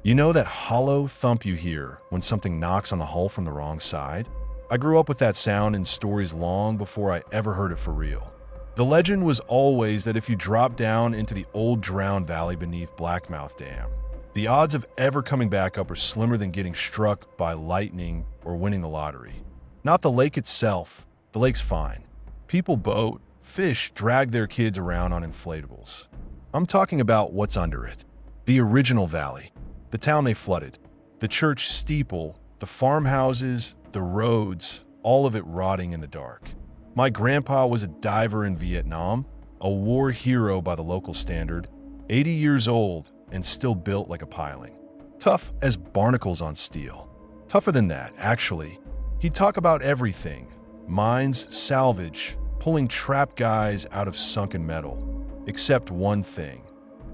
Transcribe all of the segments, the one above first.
You know that hollow thump you hear when something knocks on the hull from the wrong side? I grew up with that sound in stories long before I ever heard it for real. The legend was always that if you drop down into the old drowned valley beneath Blackmouth Dam, the odds of ever coming back up are slimmer than getting struck by lightning or winning the lottery. Not the lake itself. The lake's fine. People boat, fish, drag their kids around on inflatables. I'm talking about what's under it. The original valley. The town they flooded. The church steeple, the farmhouses, the roads, all of it rotting in the dark. My grandpa was a diver in Vietnam, a war hero by the local standard, 80 years old and still built like a piling. Tough as barnacles on steel. Tougher than that, actually. He'd talk about everything. Mines, salvage, pulling trapped guys out of sunken metal. Except one thing.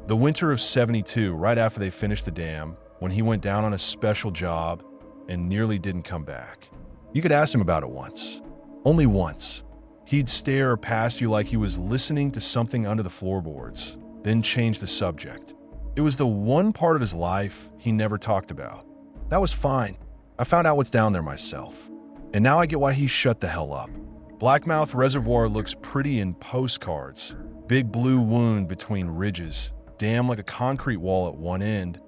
The winter of '72, right after they finished the dam, when he went down on a special job and nearly didn't come back. You could ask him about it once. Only once. He'd stare past you like he was listening to something under the floorboards, then change the subject. It was the one part of his life he never talked about. That was fine. I found out what's down there myself. And now I get why he shut the hell up. Blackmouth Reservoir looks pretty in postcards. Big blue wound between ridges, dam like a concrete wall at one end,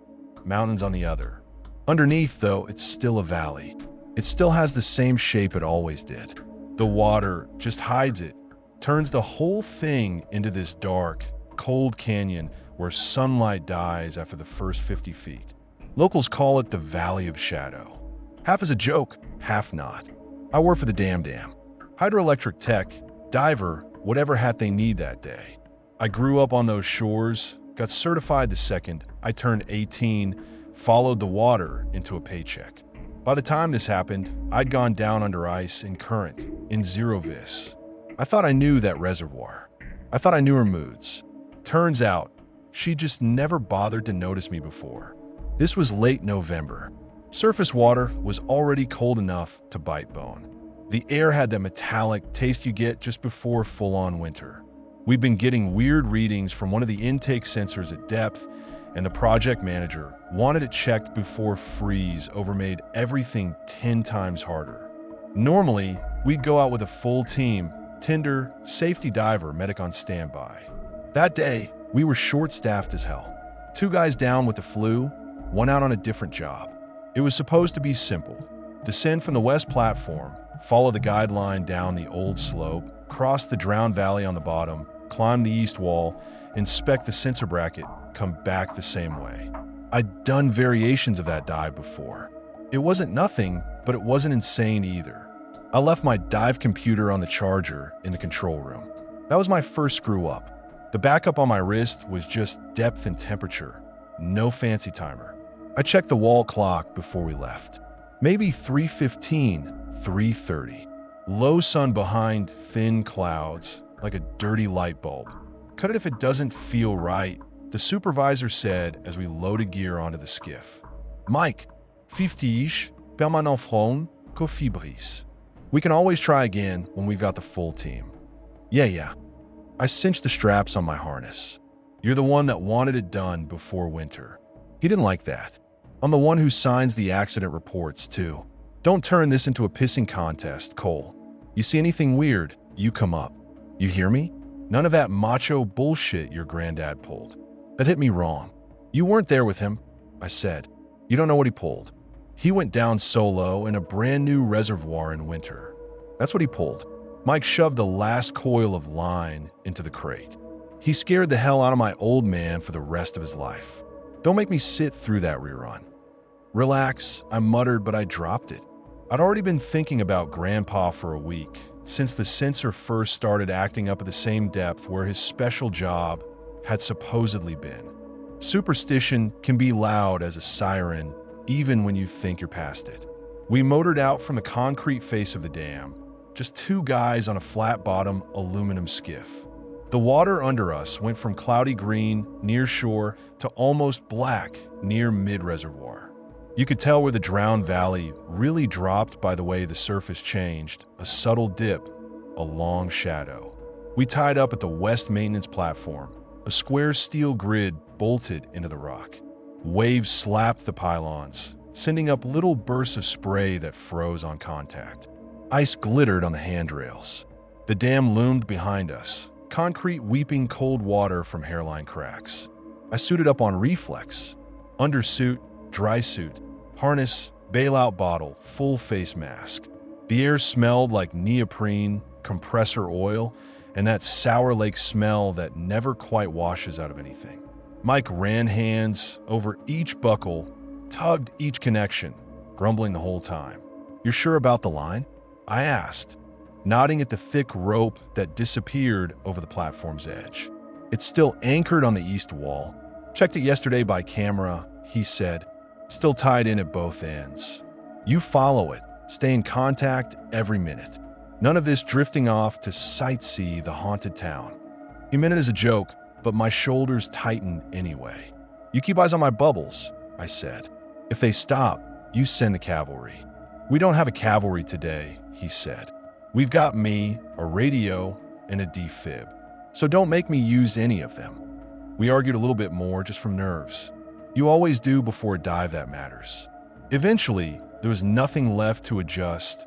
mountains on the other. Underneath, though, it's still a valley. It still has the same shape it always did. The water just hides it, turns the whole thing into this dark, cold canyon where sunlight dies after the first 50 feet. Locals call it the Valley of Shadow. Half as a joke, half not. I work for the dam. Hydroelectric tech, diver, whatever hat they need that day. I grew up on those shores, got certified the second I turned 18, followed the water into a paycheck. By the time this happened, I'd gone down under ice in current, in zero vis. I thought I knew that reservoir. I thought I knew her moods. Turns out, she just never bothered to notice me before. This was late November. Surface water was already cold enough to bite bone. The air had that metallic taste you get just before full-on winter. We'd been getting weird readings from one of the intake sensors at depth, and the project manager wanted it checked before freeze overmade everything 10 times harder. Normally, we'd go out with a full team, tender, safety diver, medic on standby. That day, we were short-staffed as hell. 2 guys down with the flu, 1 out on a different job. It was supposed to be simple. Descend from the west platform, follow the guideline down the old slope, cross the drowned valley on the bottom, climb the east wall, inspect the sensor bracket, come back the same way. I'd done variations of that dive before. It wasn't nothing, but it wasn't insane either. I left my dive computer on the charger in the control room. That was my first screw up. The backup on my wrist was just depth and temperature, no fancy timer. I checked the wall clock before we left. Maybe 3:15, 3:30. Low sun behind thin clouds, like a dirty light bulb. Cut it if it doesn't feel right, the supervisor said as we loaded gear onto the skiff. Mike, 50-ish, permanent front, coffee brise. We can always try again when we've got the full team. Yeah. I cinched the straps on my harness. You're the one that wanted it done before winter. He didn't like that. I'm the one who signs the accident reports, too. Don't turn this into a pissing contest, Cole. You see anything weird, you come up. You hear me? None of that macho bullshit your granddad pulled. That hit me wrong. You weren't there with him, I said. You don't know what he pulled. He went down solo in a brand new reservoir in winter. That's what he pulled. Mike shoved the last coil of line into the crate. He scared the hell out of my old man for the rest of his life. Don't make me sit through that rerun. Relax, I muttered, but I dropped it. I'd already been thinking about Grandpa for a week, since the sensor first started acting up at the same depth where his special job had supposedly been. Superstition can be loud as a siren, even when you think you're past it. We motored out from the concrete face of the dam, just 2 guys on a flat-bottom aluminum skiff. The water under us went from cloudy green near shore to almost black near mid-reservoir. You could tell where the drowned valley really dropped by the way the surface changed, a subtle dip, a long shadow. We tied up at the west maintenance platform, a square steel grid bolted into the rock. Waves slapped the pylons, sending up little bursts of spray that froze on contact. Ice glittered on the handrails. The dam loomed behind us, concrete weeping cold water from hairline cracks. I suited up on reflex. Undersuit, dry suit, harness, bailout bottle, full face mask. The air smelled like neoprene, compressor oil, and that sour lake smell that never quite washes out of anything. Mike ran hands over each buckle, tugged each connection, grumbling the whole time. "You're sure about the line?" I asked, nodding at the thick rope that disappeared over the platform's edge. "It's still anchored on the east wall. Checked it yesterday by camera," he said, "still tied in at both ends. You follow it, stay in contact every minute. None of this drifting off to sightsee the haunted town." He meant it as a joke, but my shoulders tightened anyway. "You keep eyes on my bubbles," I said. "If they stop, you send the cavalry." "We don't have a cavalry today," he said. "We've got me, a radio, and a defib. So don't make me use any of them." We argued a little bit more just from nerves. You always do before a dive that matters. Eventually, there was nothing left to adjust,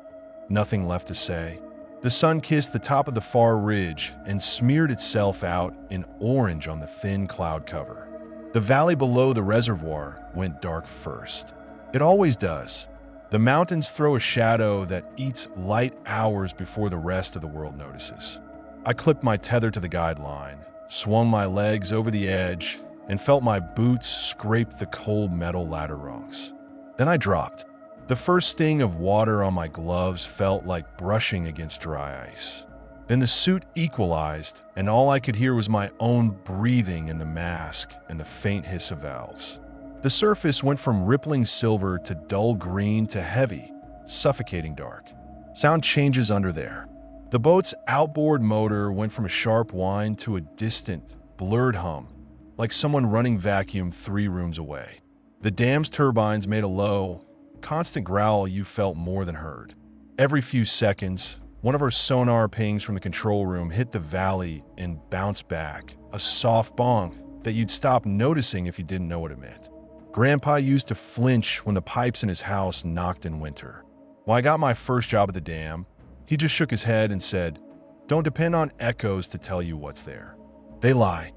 nothing left to say. The sun kissed the top of the far ridge and smeared itself out in orange on the thin cloud cover. The valley below the reservoir went dark first. It always does. The mountains throw a shadow that eats light hours before the rest of the world notices. I clipped my tether to the guideline, swung my legs over the edge, and felt my boots scrape the cold metal ladder rungs. Then I dropped. The first sting of water on my gloves felt like brushing against dry ice. Then the suit equalized, and all I could hear was my own breathing in the mask and the faint hiss of valves. The surface went from rippling silver to dull green to heavy, suffocating dark. Sound changes under there. The boat's outboard motor went from a sharp whine to a distant, blurred hum, like someone running vacuum 3 rooms away. The dam's turbines made a low, constant growl you felt more than heard. Every few seconds, one of our sonar pings from the control room hit the valley and bounced back, a soft bong that you'd stop noticing if you didn't know what it meant. Grandpa used to flinch when the pipes in his house knocked in winter. When I got my first job at the dam, he just shook his head and said, "Don't depend on echoes to tell you what's there. They lie."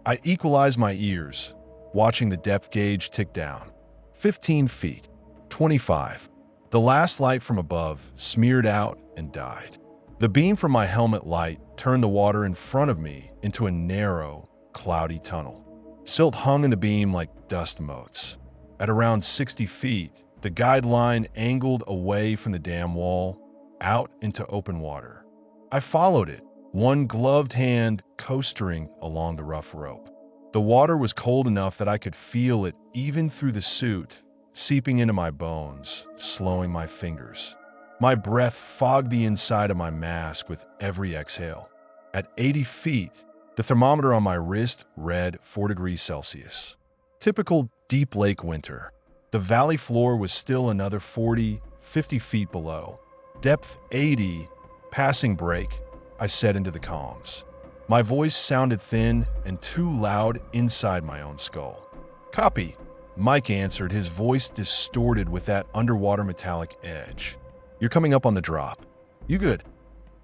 I equalized my ears, watching the depth gauge tick down. 15 feet. 25. The last light from above smeared out and died. The beam from my helmet light turned the water in front of me into a narrow, cloudy tunnel. Silt hung in the beam like dust motes. At around 60 feet, the guide line angled away from the dam wall, out into open water. I followed it, one gloved hand coastering along the rough rope. The water was cold enough that I could feel it even through the suit, seeping into my bones, slowing my fingers. My breath fogged the inside of my mask with every exhale. At 80 feet, the thermometer on my wrist read 4 degrees Celsius. Typical deep lake winter. The valley floor was still another 40, 50 feet below. Depth 80, passing break, I said into the comms. My voice sounded thin and too loud inside my own skull. "Copy," Mike answered, his voice distorted with that underwater metallic edge. "You're coming up on the drop. You good?"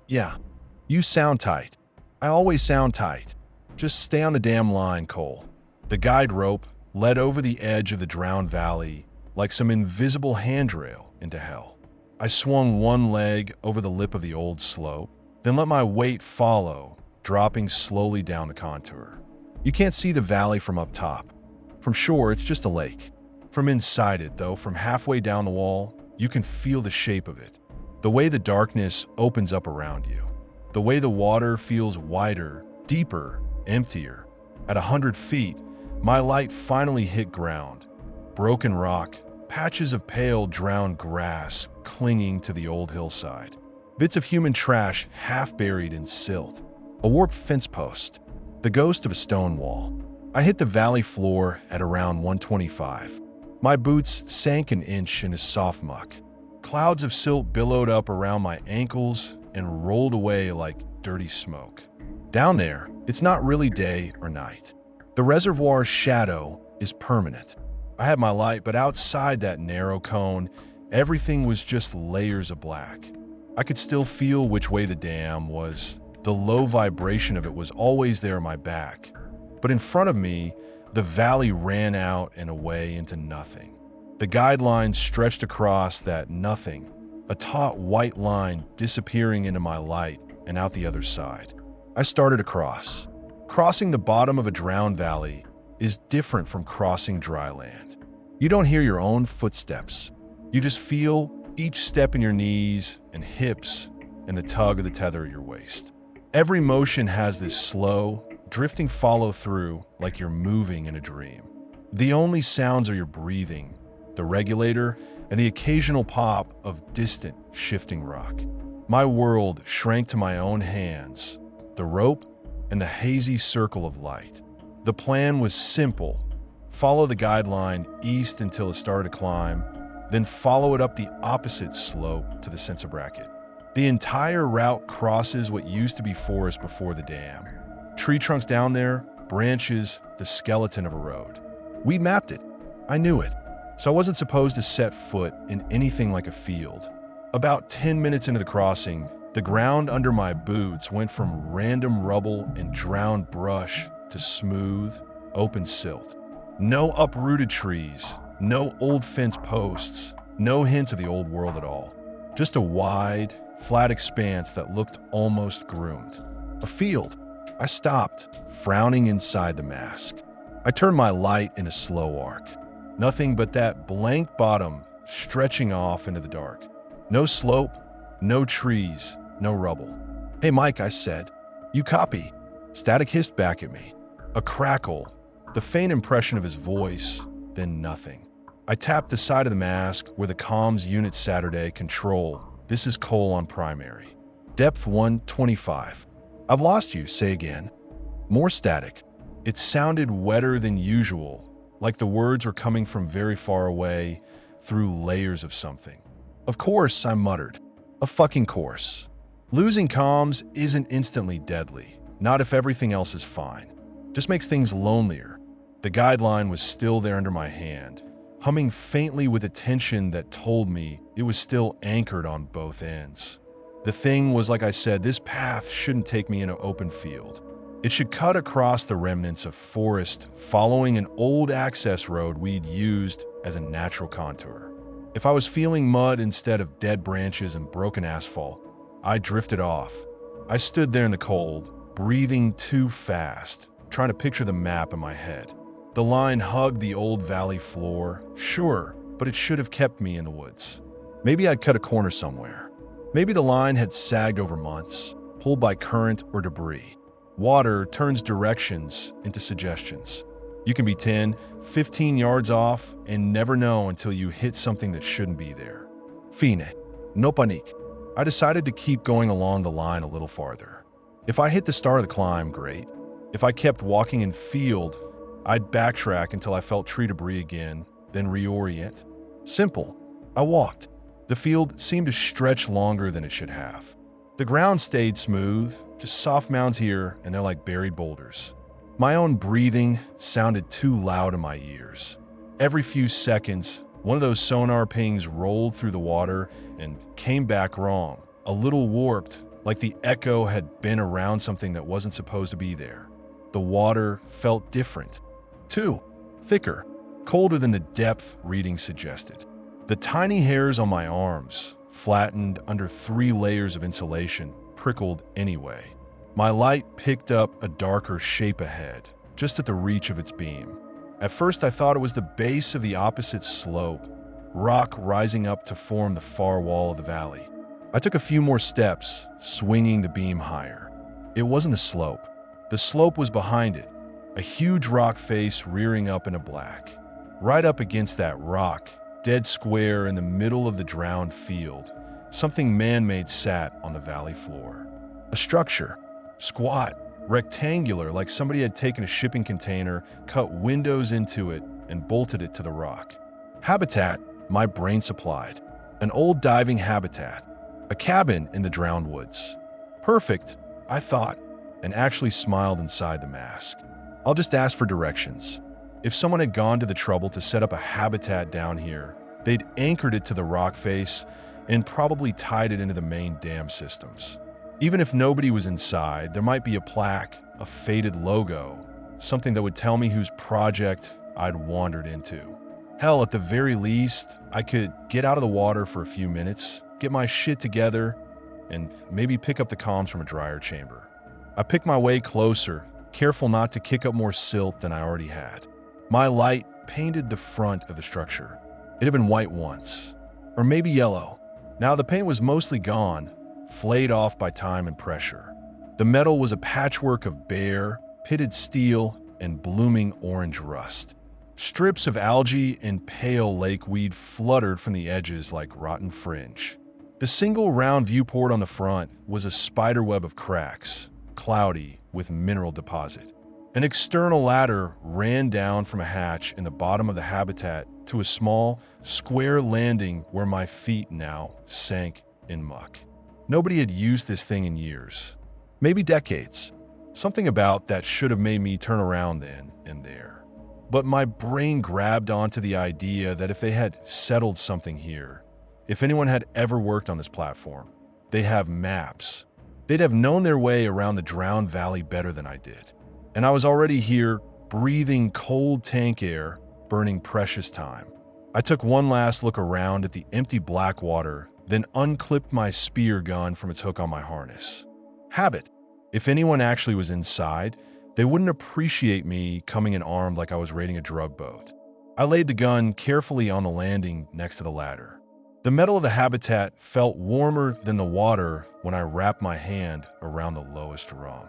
"Yeah. You sound tight." "I always sound tight. Just stay on the damn line, Cole." The guide rope led over the edge of the drowned valley like some invisible handrail into hell. I swung one leg over the lip of the old slope, then let my weight follow, dropping slowly down the contour. You can't see the valley from up top. From shore, it's just a lake. From inside it, though, from halfway down the wall, you can feel the shape of it. The way the darkness opens up around you. The way the water feels wider, deeper, emptier. At 100 feet, my light finally hit ground. Broken rock, patches of pale, drowned grass clinging to the old hillside. Bits of human trash half buried in silt. A warped fence post. The ghost of a stone wall. I hit the valley floor at around 125. My boots sank an inch into soft muck. Clouds of silt billowed up around my ankles and rolled away like dirty smoke. Down there, it's not really day or night. The reservoir's shadow is permanent. I had my light, but outside that narrow cone, everything was just layers of black. I could still feel which way the dam was. The low vibration of it was always there on my back. But in front of me, the valley ran out and away into nothing. The guidelines stretched across that nothing, a taut white line disappearing into my light and out the other side. I started across. Crossing the bottom of a drowned valley is different from crossing dry land. You don't hear your own footsteps. You just feel each step in your knees and hips and the tug of the tether at your waist. Every motion has this slow, drifting follow-through like you're moving in a dream. The only sounds are your breathing, the regulator, and the occasional pop of distant, shifting rock. My world shrank to my own hands, the rope, and the hazy circle of light. The plan was simple. Follow the guideline east until it started to climb, then follow it up the opposite slope to the sensor bracket. The entire route crosses what used to be forest before the dam. Tree trunks down there, branches, the skeleton of a road. We mapped it. I knew it. So I wasn't supposed to set foot in anything like a field. About 10 minutes into the crossing, the ground under my boots went from random rubble and drowned brush to smooth, open silt. No uprooted trees, no old fence posts, no hint of the old world at all. Just a wide, flat expanse that looked almost groomed. A field. I stopped, frowning inside the mask. I turned my light in a slow arc. Nothing but that blank bottom stretching off into the dark. No slope, no trees, no rubble. "Hey, Mike," I said. "You copy?" Static hissed back at me. A crackle, the faint impression of his voice, then nothing. I tapped the side of the mask where the comms unit Saturday control. This is Cole on primary. Depth 125. "I've lost you," say again. More static. It sounded wetter than usual, like the words were coming from very far away, through layers of something. "Of course," I muttered. "Of fucking course." Losing comms isn't instantly deadly, not if everything else is fine. Just makes things lonelier. The guideline was still there under my hand, humming faintly with a tension that told me it was still anchored on both ends. The thing was, like I said, this path shouldn't take me in an open field. It should cut across the remnants of forest, following an old access road we'd used as a natural contour. If I was feeling mud instead of dead branches and broken asphalt, I drifted off. I stood there in the cold, breathing too fast, trying to picture the map in my head. The line hugged the old valley floor, sure, but it should have kept me in the woods. Maybe I'd cut a corner somewhere. Maybe the line had sagged over months, pulled by current or debris. Water turns directions into suggestions. You can be 10, 15 yards off and never know until you hit something that shouldn't be there. Fine. No panique. I decided to keep going along the line a little farther. If I hit the start of the climb, great. If I kept walking in field, I'd backtrack until I felt tree debris again, then reorient. Simple. I walked. The field seemed to stretch longer than it should have. The ground stayed smooth, just soft mounds here, and they're like buried boulders. My own breathing sounded too loud in my ears. Every few seconds, one of those sonar pings rolled through the water and came back wrong, a little warped, like the echo had been around something that wasn't supposed to be there. The water felt different. Too thicker, colder than the depth reading suggested. The tiny hairs on my arms, flattened under 3 layers of insulation, prickled anyway. My light picked up a darker shape ahead, just at the reach of its beam. At first I thought it was the base of the opposite slope, rock rising up to form the far wall of the valley. I took a few more steps, swinging the beam higher. It wasn't the slope. The slope was behind it, a huge rock face rearing up into black. Right up against that rock, dead square in the middle of the drowned field, something man-made sat on the valley floor. A structure, squat, rectangular, like somebody had taken a shipping container, cut windows into it, and bolted it to the rock. Habitat, my brain supplied. An old diving habitat. A cabin in the drowned woods. Perfect, I thought, and actually smiled inside the mask. I'll just ask for directions. If someone had gone to the trouble to set up a habitat down here, they'd anchored it to the rock face and probably tied it into the main dam systems. Even if nobody was inside, there might be a plaque, a faded logo, something that would tell me whose project I'd wandered into. Hell, at the very least, I could get out of the water for a few minutes, get my shit together, and maybe pick up the comms from a dryer chamber. I picked my way closer, careful not to kick up more silt than I already had. My light painted the front of the structure. It had been white once, or maybe yellow. Now the paint was mostly gone, flayed off by time and pressure. The metal was a patchwork of bare, pitted steel and blooming orange rust. Strips of algae and pale lakeweed fluttered from the edges like rotten fringe. The single round viewport on the front was a spiderweb of cracks, cloudy with mineral deposit. An external ladder ran down from a hatch in the bottom of the habitat to a small, square landing where my feet now sank in muck. Nobody had used this thing in years, maybe decades. Something about that should have made me turn around then and there. But my brain grabbed onto the idea that if they had settled something here, if anyone had ever worked on this platform, they have maps. They'd have known their way around the drowned valley better than I did. And I was already here, breathing cold tank air, burning precious time. I took one last look around at the empty black water, then unclipped my spear gun from its hook on my harness. Habit. If anyone actually was inside, they wouldn't appreciate me coming in armed like I was raiding a drug boat. I laid the gun carefully on the landing next to the ladder. The metal of the habitat felt warmer than the water when I wrapped my hand around the lowest rung.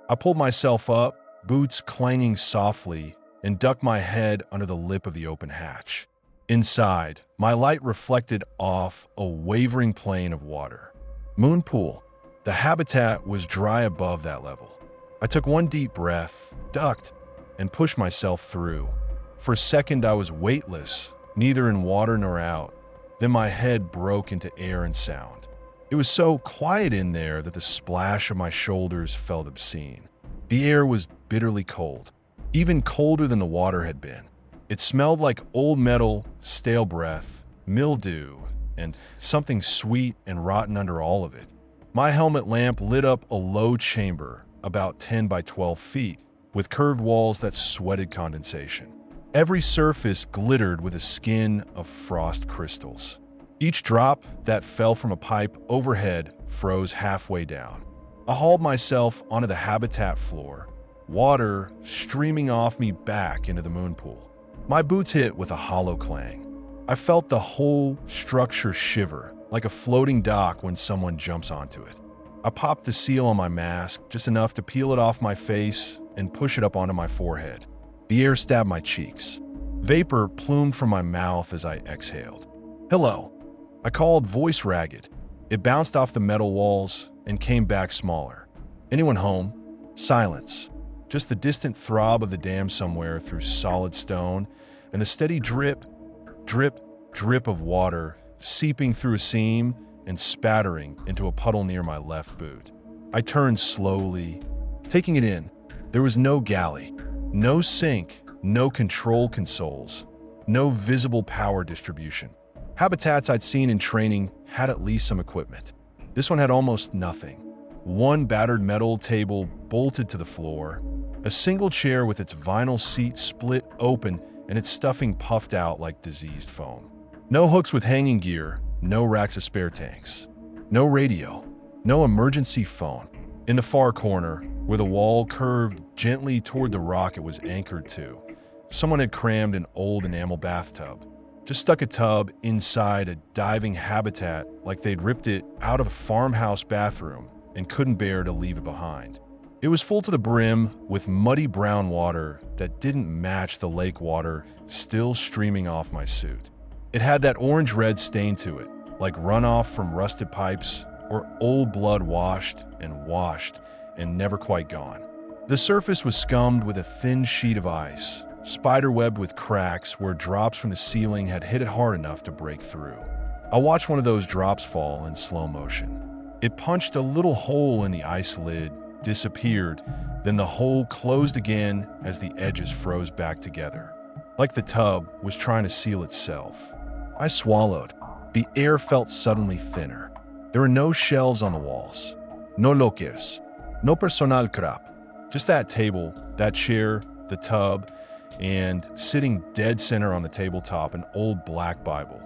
I pulled myself up, boots clanging softly, and ducked my head under the lip of the open hatch. Inside, my light reflected off a wavering plane of water. Moon pool. The habitat was dry above that level. I took one deep breath, ducked, and pushed myself through. For a second, I was weightless, neither in water nor out. Then my head broke into air and sound. It was so quiet in there that the splash of my shoulders felt obscene. The air was bitterly cold, even colder than the water had been. It smelled like old metal, stale breath, mildew, and something sweet and rotten under all of it. My helmet lamp lit up a low chamber, about 10 by 12 feet, with curved walls that sweated condensation. Every surface glittered with a skin of frost crystals. Each drop that fell from a pipe overhead froze halfway down. I hauled myself onto the habitat floor, water streaming off me back into the moon pool. My boots hit with a hollow clang. I felt the whole structure shiver, like a floating dock when someone jumps onto it. I popped the seal on my mask, just enough to peel it off my face and push it up onto my forehead. The air stabbed my cheeks. Vapor plumed from my mouth as I exhaled. "Hello," I called, voice ragged. It bounced off the metal walls and came back smaller. "Anyone home?" Silence. Just the distant throb of the dam somewhere through solid stone and the steady drip, drip, drip of water seeping through a seam and spattering into a puddle near my left boot. I turned slowly, taking it in. There was no galley, no sink, no control consoles, no visible power distribution. Habitats I'd seen in training had at least some equipment. This one had almost nothing. One battered metal table bolted to the floor, a single chair with its vinyl seat split open and its stuffing puffed out like diseased foam. No hooks with hanging gear, no racks of spare tanks. No radio, no emergency phone. In the far corner, where the wall curved gently toward the rock it was anchored to, someone had crammed an old enamel bathtub. Just stuck a tub inside a diving habitat like they'd ripped it out of a farmhouse bathroom and couldn't bear to leave it behind. It was full to the brim with muddy brown water that didn't match the lake water still streaming off my suit. It had that orange-red stain to it, like runoff from rusted pipes or old blood washed and never quite gone. The surface was scummed with a thin sheet of ice, spiderwebbed with cracks where drops from the ceiling had hit it hard enough to break through. I watched one of those drops fall in slow motion. It punched a little hole in the ice lid, disappeared, then the hole closed again as the edges froze back together. like the tub was trying to seal itself. I swallowed. The air felt suddenly thinner. There were no shelves on the walls. No lockers. No personal crap. Just that table, that chair, the tub, and sitting dead center on the tabletop, an old black Bible.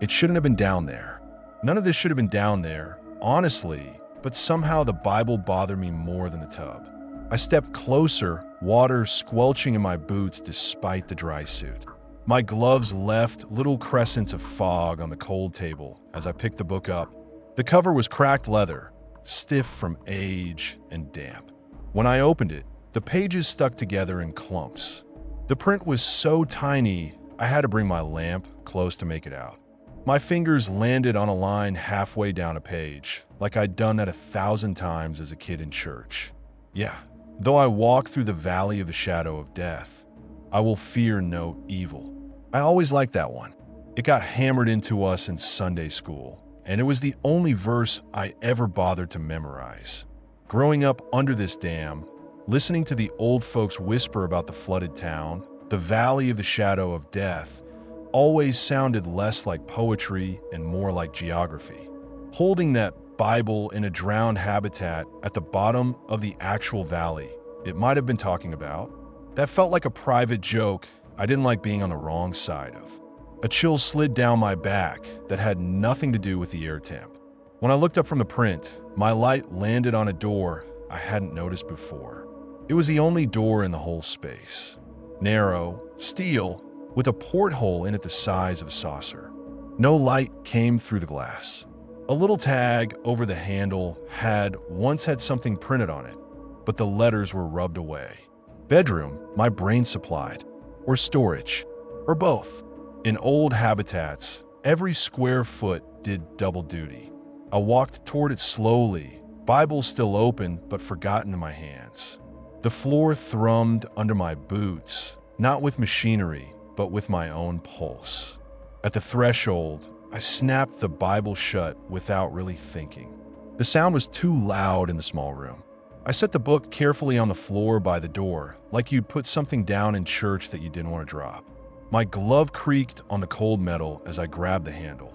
It shouldn't have been down there. None of this should have been down there, honestly, but somehow the Bible bothered me more than the tub. I stepped closer, water squelching in my boots despite the dry suit. My gloves left little crescents of fog on the cold table as I picked the book up. The cover was cracked leather, stiff from age and damp. When I opened it, the pages stuck together in clumps. The print was so tiny, I had to bring my lamp close to make it out. My fingers landed on a line halfway down a page, like I'd done that 1,000 times as a kid in church. Yeah, though I walk through the valley of the shadow of death, I will fear no evil. I always liked that one. It got hammered into us in Sunday school, and it was the only verse I ever bothered to memorize. Growing up under this dam, listening to the old folks whisper about the flooded town, the valley of the shadow of death, always sounded less like poetry and more like geography. Holding that Bible in a drowned habitat at the bottom of the actual valley it might have been talking about, that felt like a private joke I didn't like being on the wrong side of. A chill slid down my back that had nothing to do with the air temp. When I looked up from the print, my light landed on a door I hadn't noticed before. It was the only door in the whole space. Narrow, steel, with a porthole in it the size of a saucer. No light came through the glass. A little tag over the handle once had something printed on it, but the letters were rubbed away. Bedroom, my brain supplied, or storage, or both. In old habitats, every square foot did double duty. I walked toward it slowly, Bible still open but forgotten in my hands. The floor thrummed under my boots, not with machinery, but with my own pulse. At the threshold, I snapped the Bible shut without really thinking. The sound was too loud in the small room. I set the book carefully on the floor by the door, like you'd put something down in church that you didn't want to drop. My glove creaked on the cold metal as I grabbed the handle.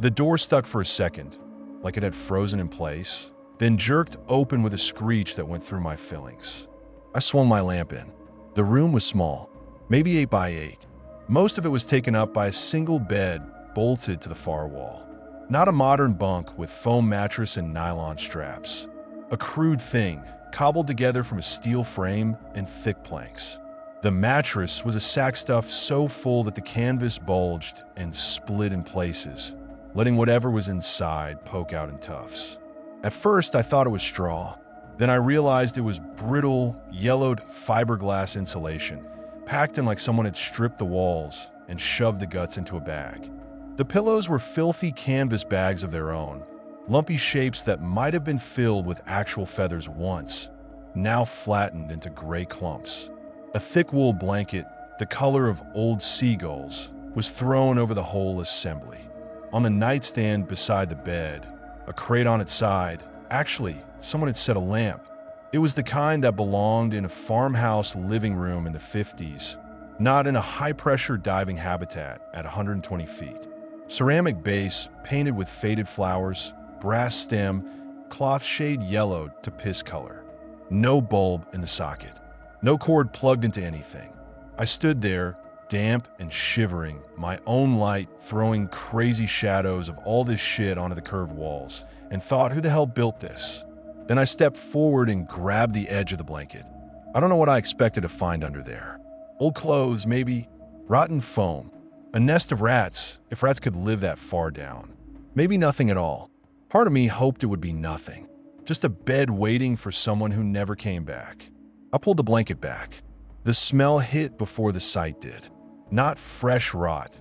The door stuck for a second, like it had frozen in place, then jerked open with a screech that went through my fillings. I swung my lamp in. The room was small, maybe 8 by 8. Most of it was taken up by a single bed bolted to the far wall. Not a modern bunk with foam mattress and nylon straps. A crude thing, cobbled together from a steel frame and thick planks. The mattress was a sack stuffed so full that the canvas bulged and split in places, letting whatever was inside poke out in tufts. At first, I thought it was straw. Then I realized it was brittle, yellowed fiberglass insulation, packed in like someone had stripped the walls and shoved the guts into a bag. The pillows were filthy canvas bags of their own, lumpy shapes that might have been filled with actual feathers once, now flattened into gray clumps. A thick wool blanket, the color of old seagulls, was thrown over the whole assembly. On the nightstand beside the bed, a crate on its side, actually, someone had set a lamp. It was the kind that belonged in a farmhouse living room in the 50s, not in a high-pressure diving habitat at 120 feet. Ceramic base painted with faded flowers, brass stem, cloth shade yellowed to piss color. No bulb in the socket. No cord plugged into anything. I stood there, damp and shivering, my own light throwing crazy shadows of all this shit onto the curved walls, and thought, who the hell built this? Then I stepped forward and grabbed the edge of the blanket. I don't know what I expected to find under there. Old clothes, maybe. Rotten foam. A nest of rats, if rats could live that far down. Maybe nothing at all. Part of me hoped it would be nothing. Just a bed waiting for someone who never came back. I pulled the blanket back. The smell hit before the sight did. Not fresh rot.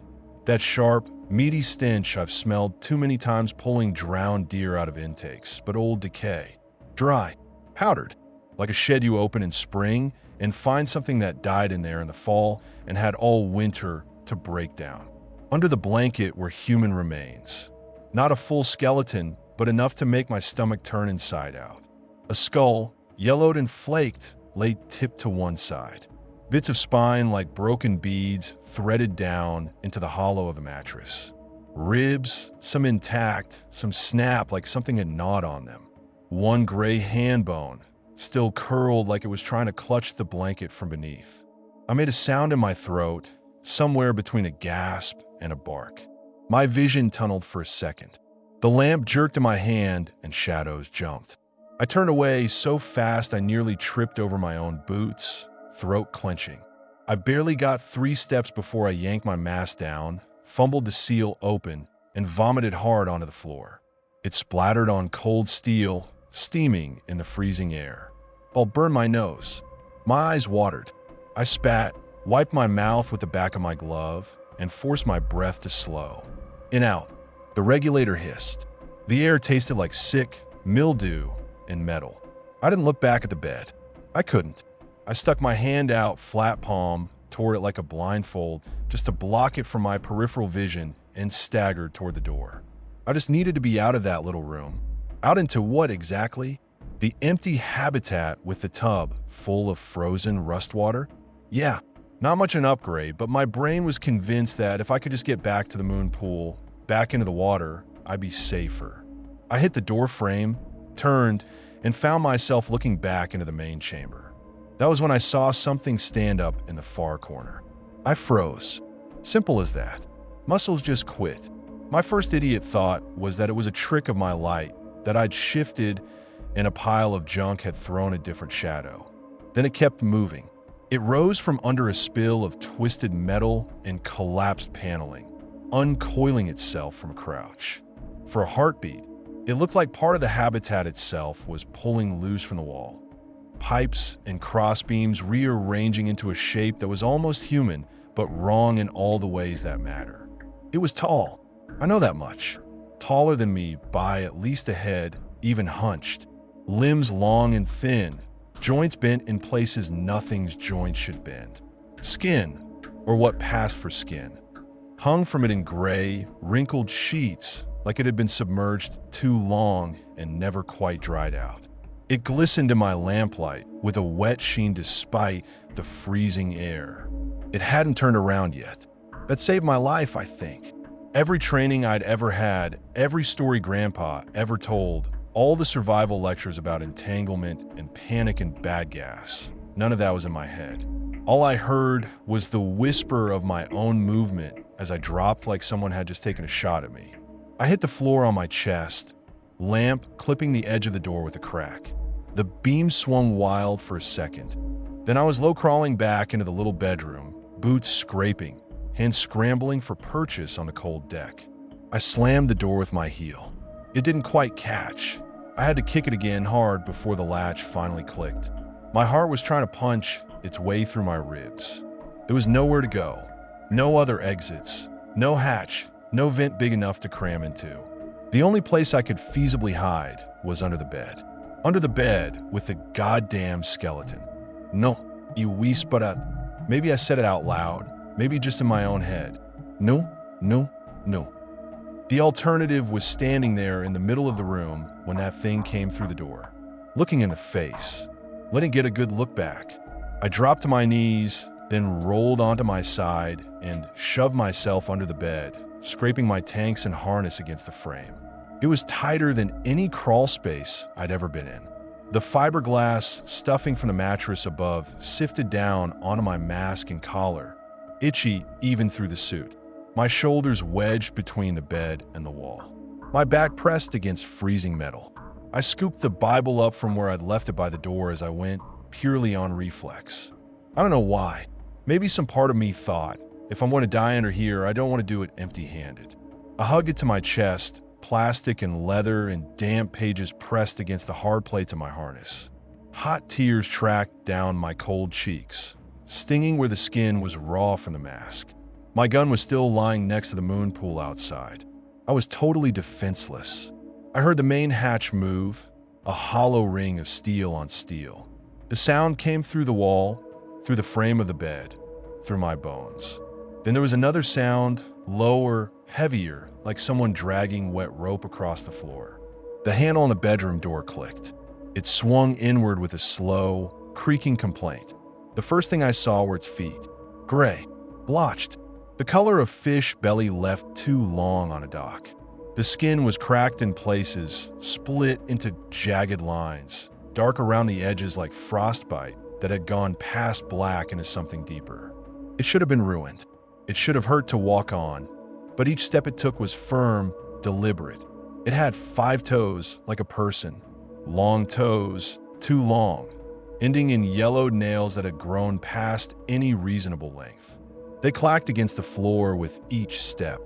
That sharp, meaty stench I've smelled too many times pulling drowned deer out of intakes, but old decay. Dry, powdered, like a shed you open in spring and find something that died in there in the fall and had all winter to break down. Under the blanket were human remains. Not a full skeleton, but enough to make my stomach turn inside out. A skull, yellowed and flaked, lay tipped to one side. Bits of spine like broken beads threaded down into the hollow of the mattress. Ribs, some intact, some snap like something had gnawed on them. One gray hand bone, still curled like it was trying to clutch the blanket from beneath. I made a sound in my throat, somewhere between a gasp and a bark. My vision tunneled for a second. The lamp jerked in my hand and shadows jumped. I turned away so fast I nearly tripped over my own boots, throat clenching. I barely got 3 steps before I yanked my mask down, fumbled the seal open, and vomited hard onto the floor. It splattered on cold steel, steaming in the freezing air. I'll burn my nose. My eyes watered. I spat, wiped my mouth with the back of my glove, and forced my breath to slow. In out. The regulator hissed. The air tasted like sick, mildew, and metal. I didn't look back at the bed. I couldn't. I stuck my hand out, flat palm, tore it like a blindfold, just to block it from my peripheral vision, and staggered toward the door. I just needed to be out of that little room. Out into what exactly? The empty habitat with the tub full of frozen rust water? Yeah, not much an upgrade, but my brain was convinced that if I could just get back to the moon pool, back into the water, I'd be safer. I hit the door frame, turned, and found myself looking back into the main chamber. That was when I saw something stand up in the far corner. I froze. Simple as that. Muscles just quit. My first idiot thought was that it was a trick of my light, that I'd shifted and a pile of junk had thrown a different shadow. Then it kept moving. It rose from under a spill of twisted metal and collapsed paneling, uncoiling itself from a crouch. For a heartbeat, it looked like part of the habitat itself was pulling loose from the wall. Pipes and crossbeams rearranging into a shape that was almost human, but wrong in all the ways that matter. It was tall. I know that much. Taller than me by at least a head, even hunched. Limbs long and thin, joints bent in places nothing's joints should bend. Skin, or what passed for skin, hung from it in gray, wrinkled sheets like it had been submerged too long and never quite dried out. It glistened in my lamplight with a wet sheen despite the freezing air. It hadn't turned around yet. That saved my life, I think. Every training I'd ever had, every story Grandpa ever told, all the survival lectures about entanglement and panic and bad gas, none of that was in my head. All I heard was the whisper of my own movement as I dropped like someone had just taken a shot at me. I hit the floor on my chest, lamp clipping the edge of the door with a crack. The beam swung wild for a second. Then I was low-crawling back into the little bedroom, boots scraping, hands scrambling for purchase on the cold deck. I slammed the door with my heel. It didn't quite catch. I had to kick it again hard before the latch finally clicked. My heart was trying to punch its way through my ribs. There was nowhere to go. No other exits. No hatch. No vent big enough to cram into. The only place I could feasibly hide was under the bed. Under the bed with the goddamn skeleton. No, you whispered. Maybe I said it out loud. Maybe just in my own head. No, no, no. The alternative was standing there in the middle of the room when that thing came through the door, looking in the face, letting it get a good look back. I dropped to my knees, then rolled onto my side and shoved myself under the bed, scraping my tanks and harness against the frame. It was tighter than any crawl space I'd ever been in. The fiberglass stuffing from the mattress above sifted down onto my mask and collar, itchy even through the suit. My shoulders wedged between the bed and the wall. My back pressed against freezing metal. I scooped the Bible up from where I'd left it by the door as I went, purely on reflex. I don't know why. Maybe some part of me thought, if I'm going to die under here, I don't want to do it empty-handed. I hugged it to my chest, plastic and leather and damp pages pressed against the hard plates of my harness. Hot tears tracked down my cold cheeks, stinging where the skin was raw from the mask. My gun was still lying next to the moon pool outside. I was totally defenseless. I heard the main hatch move, a hollow ring of steel on steel. The sound came through the wall, through the frame of the bed, through my bones. Then there was another sound, lower, heavier, like someone dragging wet rope across the floor. The handle on the bedroom door clicked. It swung inward with a slow, creaking complaint. The first thing I saw were its feet. Gray, blotched, the color of fish belly left too long on a dock. The skin was cracked in places, split into jagged lines, dark around the edges like frostbite that had gone past black into something deeper. It should have been ruined. It should have hurt to walk on, but each step it took was firm, deliberate. It had 5 toes like a person, long toes, too long, ending in yellowed nails that had grown past any reasonable length. They clacked against the floor with each step.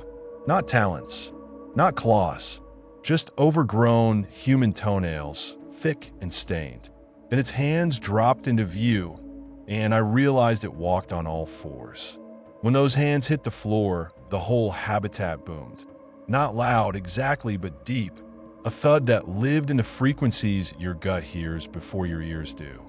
Not talons, not claws, just overgrown human toenails, thick and stained. Then its hands dropped into view, and I realized it walked on all 4s. When those hands hit the floor, the whole habitat boomed. Not loud exactly, but deep. A thud that lived in the frequencies your gut hears before your ears do.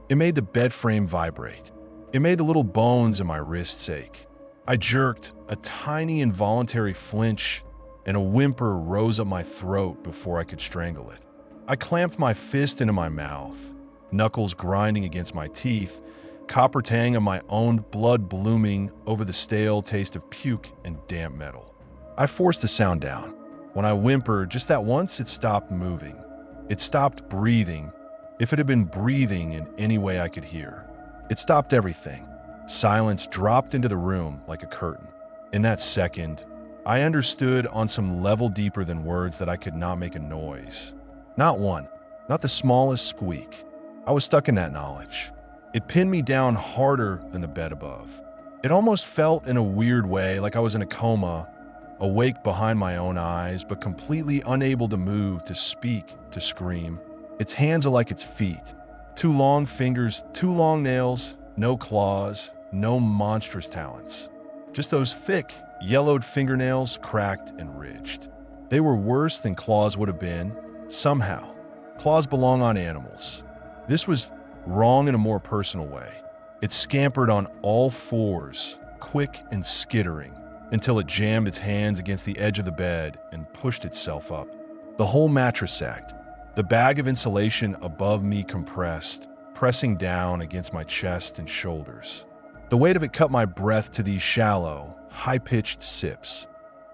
It made the bed frame vibrate. It made the little bones in my wrists ache. I jerked, a tiny involuntary flinch, and a whimper rose up my throat before I could strangle it. I clamped my fist into my mouth, knuckles grinding against my teeth, copper tang of my own blood blooming over the stale taste of puke and damp metal. I forced the sound down. When I whimpered just that once, it stopped moving. It stopped breathing, if it had been breathing in any way I could hear. It stopped everything. Silence dropped into the room like a curtain. In that second, I understood on some level deeper than words that I could not make a noise. Not one, not the smallest squeak. I was stuck in that knowledge. It pinned me down harder than the bed above. It almost felt in a weird way like I was in a coma, awake behind my own eyes, but completely unable to move, to speak, to scream. Its hands are like its feet. 2 long fingers, 2 long nails, no claws, no monstrous talons. Just those thick, yellowed fingernails, cracked and ridged. They were worse than claws would have been, somehow. Claws belong on animals. This was wrong in a more personal way. It scampered on all 4s, quick and skittering, until it jammed its hands against the edge of the bed and pushed itself up. The whole mattress sagged. The bag of insulation above me compressed, pressing down against my chest and shoulders. The weight of it cut my breath to these shallow, high-pitched sips.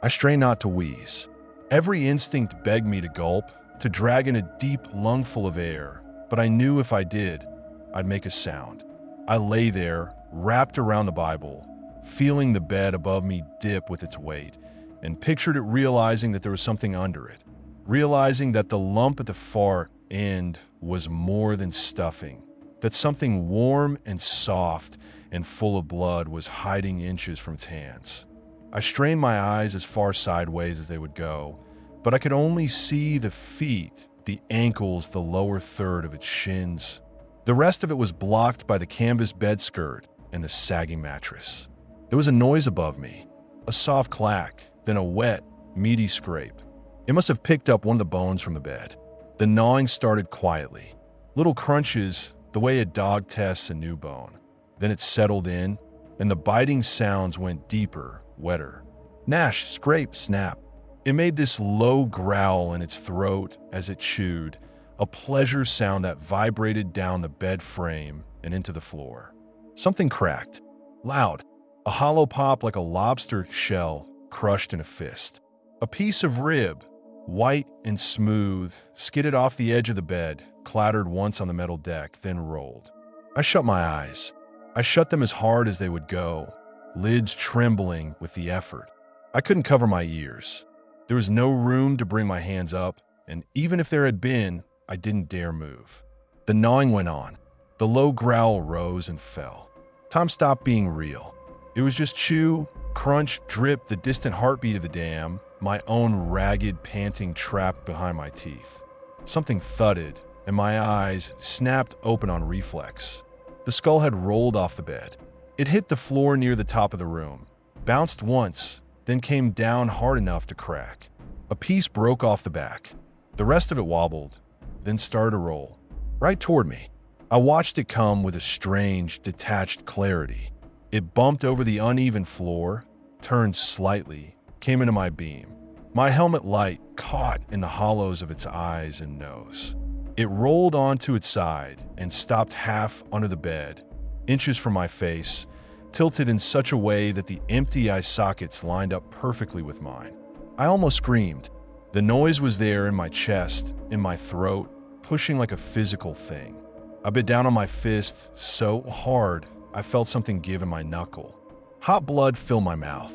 I strained not to wheeze. Every instinct begged me to gulp, to drag in a deep lungful of air, but I knew if I did, I'd make a sound. I lay there, wrapped around the Bible, feeling the bed above me dip with its weight, and pictured it realizing that there was something under it, realizing that the lump at the far end was more than stuffing, that something warm and soft and full of blood was hiding inches from its hands. I strained my eyes as far sideways as they would go, but I could only see the feet, the ankles, the lower third of its shins. The rest of it was blocked by the canvas bed skirt and the sagging mattress. There was a noise above me, a soft clack, then a wet, meaty scrape. It must have picked up one of the bones from the bed. The gnawing started quietly. Little crunches, the way a dog tests a new bone. Then it settled in, and the biting sounds went deeper, wetter. Gnash, scrape, snap. It made this low growl in its throat as it chewed, a pleasure sound that vibrated down the bed frame and into the floor. Something cracked, loud, a hollow pop like a lobster shell crushed in a fist. A piece of rib, white and smooth, skidded off the edge of the bed, clattered once on the metal deck, then rolled. I shut my eyes. I shut them as hard as they would go, lids trembling with the effort. I couldn't cover my ears. There was no room to bring my hands up, and even if there had been, I didn't dare move. The gnawing went on. The low growl rose and fell. Time stopped being real. It was just chew, crunch, drip, the distant heartbeat of the dam, my own ragged, panting trapped behind my teeth. Something thudded, and my eyes snapped open on reflex. The skull had rolled off the bed. It hit the floor near the top of the room, bounced once, then came down hard enough to crack. A piece broke off the back. The rest of it wobbled, then started to roll, right toward me. I watched it come with a strange, detached clarity. It bumped over the uneven floor, turned slightly, came into my beam. My helmet light caught in the hollows of its eyes and nose. It rolled onto its side and stopped half under the bed, inches from my face, tilted in such a way that the empty eye sockets lined up perfectly with mine. I almost screamed. The noise was there in my chest, in my throat, pushing like a physical thing. I bit down on my fist so hard I felt something give in my knuckle. Hot blood filled my mouth.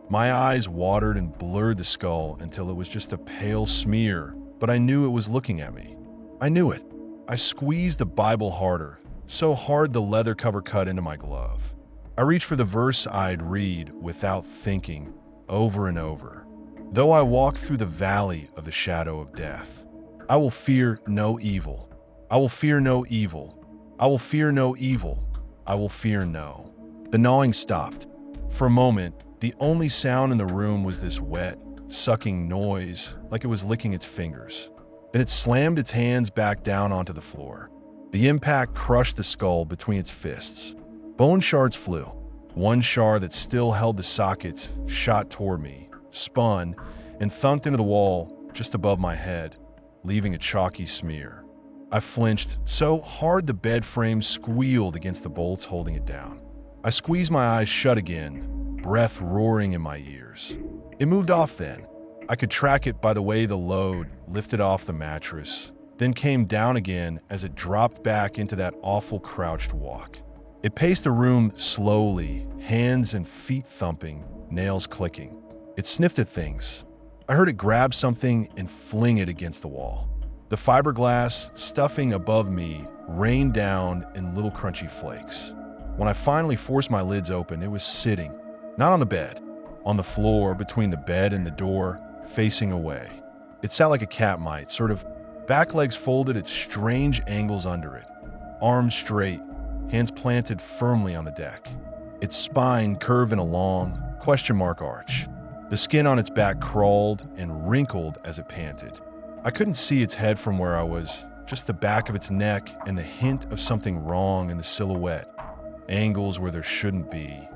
My eyes watered and blurred the skull until it was just a pale smear, but I knew it was looking at me. I knew it. I squeezed the Bible harder, so hard the leather cover cut into my glove. I reached for the verse I'd read without thinking, over and over. Though I walk through the valley of the shadow of death, I will fear no evil. I will fear no evil. I will fear no evil. I will fear no. The gnawing stopped. For a moment, the only sound in the room was this wet, sucking noise, like it was licking its fingers. Then it slammed its hands back down onto the floor. The impact crushed the skull between its fists. Bone shards flew. One shard that still held the sockets shot toward me, spun, and thunked into the wall just above my head, leaving a chalky smear. I flinched so hard the bed frame squealed against the bolts holding it down. I squeezed my eyes shut again, breath roaring in my ears. It moved off then. I could track it by the way the load lifted off the mattress, then came down again as it dropped back into that awful crouched walk. It paced the room slowly, hands and feet thumping, nails clicking. It sniffed at things. I heard it grab something and fling it against the wall. The fiberglass stuffing above me rained down in little crunchy flakes. When I finally forced my lids open, it was sitting, not on the bed, on the floor between the bed and the door, facing away. It sat like a cat might, sort of back legs folded at strange angles under it, arms straight, hands planted firmly on the deck. Its spine curved in a long, question mark arch. The skin on its back crawled and wrinkled as it panted. I couldn't see its head from where I was, just the back of its neck and the hint of something wrong in the silhouette. Angles where there shouldn't be.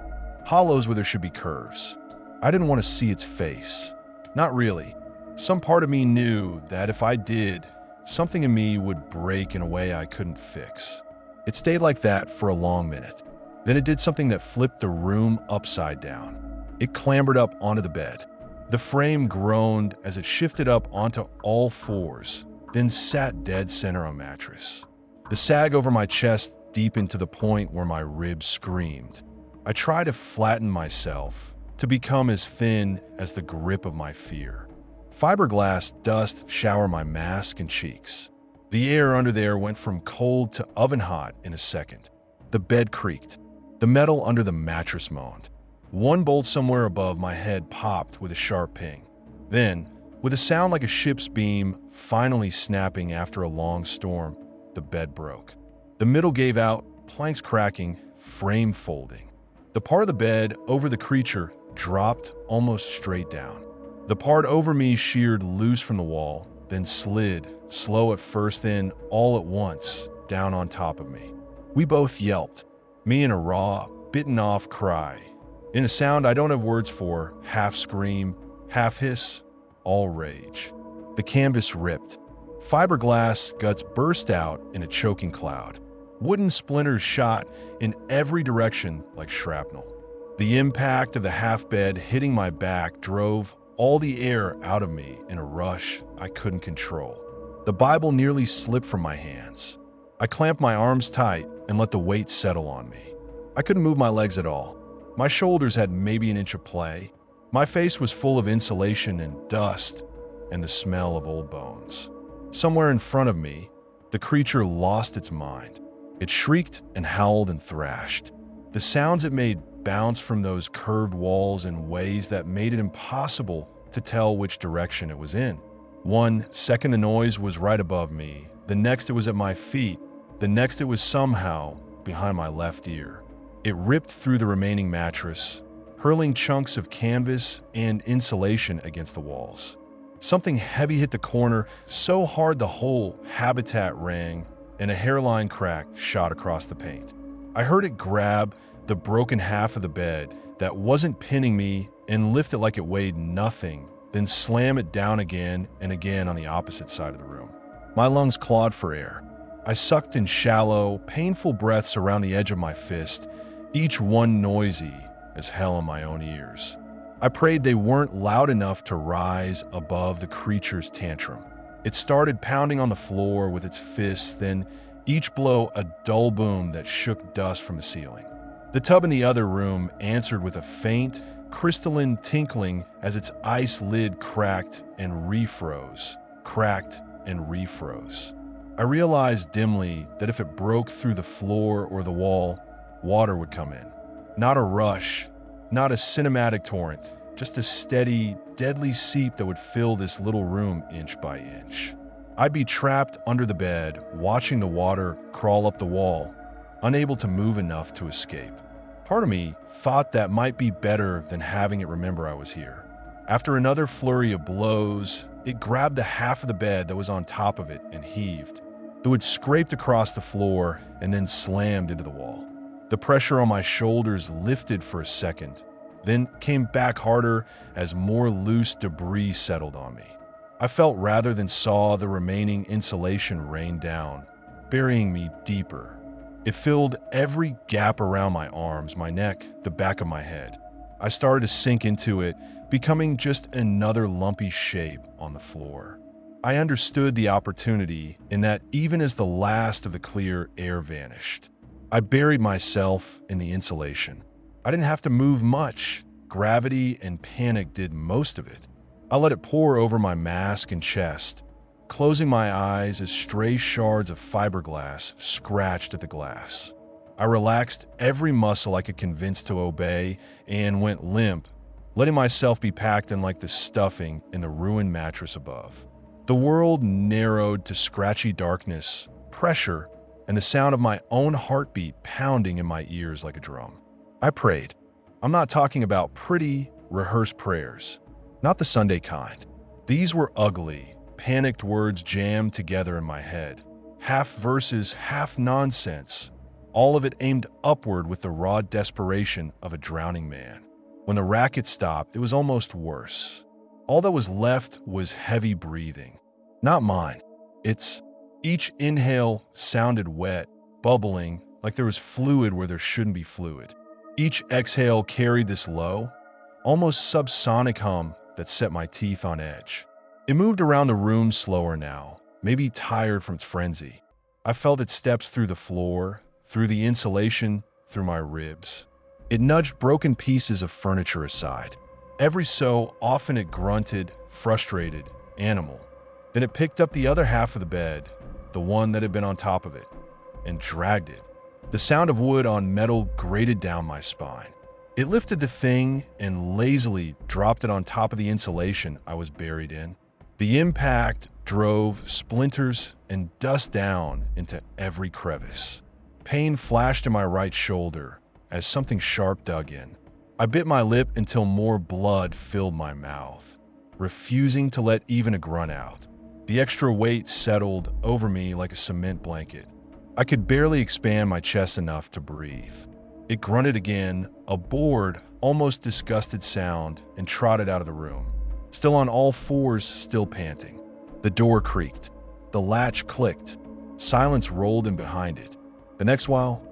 Hollows where there should be curves. I didn't want to see its face. Not really. Some part of me knew that if I did, something in me would break in a way I couldn't fix. It stayed like that for a long minute. Then it did something that flipped the room upside down. It clambered up onto the bed. The frame groaned as it shifted up onto all fours, then sat dead center on mattress. The sag over my chest deepened to the point where my ribs screamed. I tried to flatten myself, to become as thin as the grip of my fear. Fiberglass dust showered my mask and cheeks. The air under there went from cold to oven hot in a second. The bed creaked. The metal under the mattress moaned. One bolt somewhere above my head popped with a sharp ping. Then, with a sound like a ship's beam finally snapping after a long storm, the bed broke. The middle gave out, planks cracking, frame folding. The part of the bed over the creature dropped almost straight down. The part over me sheared loose from the wall, then slid, slow at first, then all at once, down on top of me. We both yelped, me in a raw, bitten-off cry. In a sound I don't have words for, half scream, half hiss, all rage. The canvas ripped. Fiberglass guts burst out in a choking cloud. Wooden splinters shot in every direction like shrapnel. The impact of the half-bed hitting my back drove all the air out of me in a rush I couldn't control. The Bible nearly slipped from my hands. I clamped my arms tight and let the weight settle on me. I couldn't move my legs at all. My shoulders had maybe an inch of play. My face was full of insulation and dust and the smell of old bones. Somewhere in front of me, the creature lost its mind. It shrieked and howled and thrashed. The sounds it made bounced from those curved walls in ways that made it impossible to tell which direction it was in. One second the noise was right above me, the next it was at my feet, the next it was somehow behind my left ear. It ripped through the remaining mattress, hurling chunks of canvas and insulation against the walls. Something heavy hit the corner so hard the whole habitat rang and a hairline crack shot across the paint. I heard it grab the broken half of the bed that wasn't pinning me and lift it like it weighed nothing, then slam it down again and again on the opposite side of the room. My lungs clawed for air. I sucked in shallow, painful breaths around the edge of my fist, each one noisy as hell in my own ears. I prayed they weren't loud enough to rise above the creature's tantrum. It started pounding on the floor with its fists, then each blow a dull boom that shook dust from the ceiling. The tub in the other room answered with a faint, crystalline tinkling as its ice lid cracked and refroze, cracked and refroze. I realized dimly that if it broke through the floor or the wall, water would come in. Not a rush, not a cinematic torrent, just a steady, deadly seep that would fill this little room inch by inch. I'd be trapped under the bed, watching the water crawl up the wall, unable to move enough to escape. Part of me thought that might be better than having it remember I was here. After another flurry of blows, it grabbed the half of the bed that was on top of it and heaved. The wood scraped across the floor and then slammed into the wall. The pressure on my shoulders lifted for a second, then came back harder as more loose debris settled on me. I felt rather than saw the remaining insulation rain down, burying me deeper. It filled every gap around my arms, my neck, the back of my head. I started to sink into it, becoming just another lumpy shape on the floor. I understood the opportunity in that even as the last of the clear air vanished, I buried myself in the insulation. I didn't have to move much. Gravity and panic did most of it. I let it pour over my mask and chest, closing my eyes as stray shards of fiberglass scratched at the glass. I relaxed every muscle I could convince to obey and went limp, letting myself be packed in like the stuffing in the ruined mattress above. The world narrowed to scratchy darkness, pressure, and the sound of my own heartbeat pounding in my ears like a drum. I prayed. I'm not talking about pretty, rehearsed prayers, not the Sunday kind. These were ugly, panicked words jammed together in my head, half verses, half nonsense, all of it aimed upward with the raw desperation of a drowning man. When the racket stopped, it was almost worse. All that was left was heavy breathing. Not mine. Each inhale sounded wet, bubbling, like there was fluid where there shouldn't be fluid. Each exhale carried this low, almost subsonic hum that set my teeth on edge. It moved around the room slower now, maybe tired from its frenzy. I felt its steps through the floor, through the insulation, through my ribs. It nudged broken pieces of furniture aside. Every so often it grunted, frustrated, animal. Then it picked up the other half of the bed, the one that had been on top of it, and dragged it. The sound of wood on metal grated down my spine. It lifted the thing and lazily dropped it on top of the insulation I was buried in. The impact drove splinters and dust down into every crevice. Pain flashed in my right shoulder as something sharp dug in. I bit my lip until more blood filled my mouth, refusing to let even a grunt out. The extra weight settled over me like a cement blanket. I could barely expand my chest enough to breathe. It grunted again, a bored, almost disgusted sound, and trotted out of the room. Still on all fours, still panting. The door creaked. The latch clicked. Silence rolled in behind it. The next while,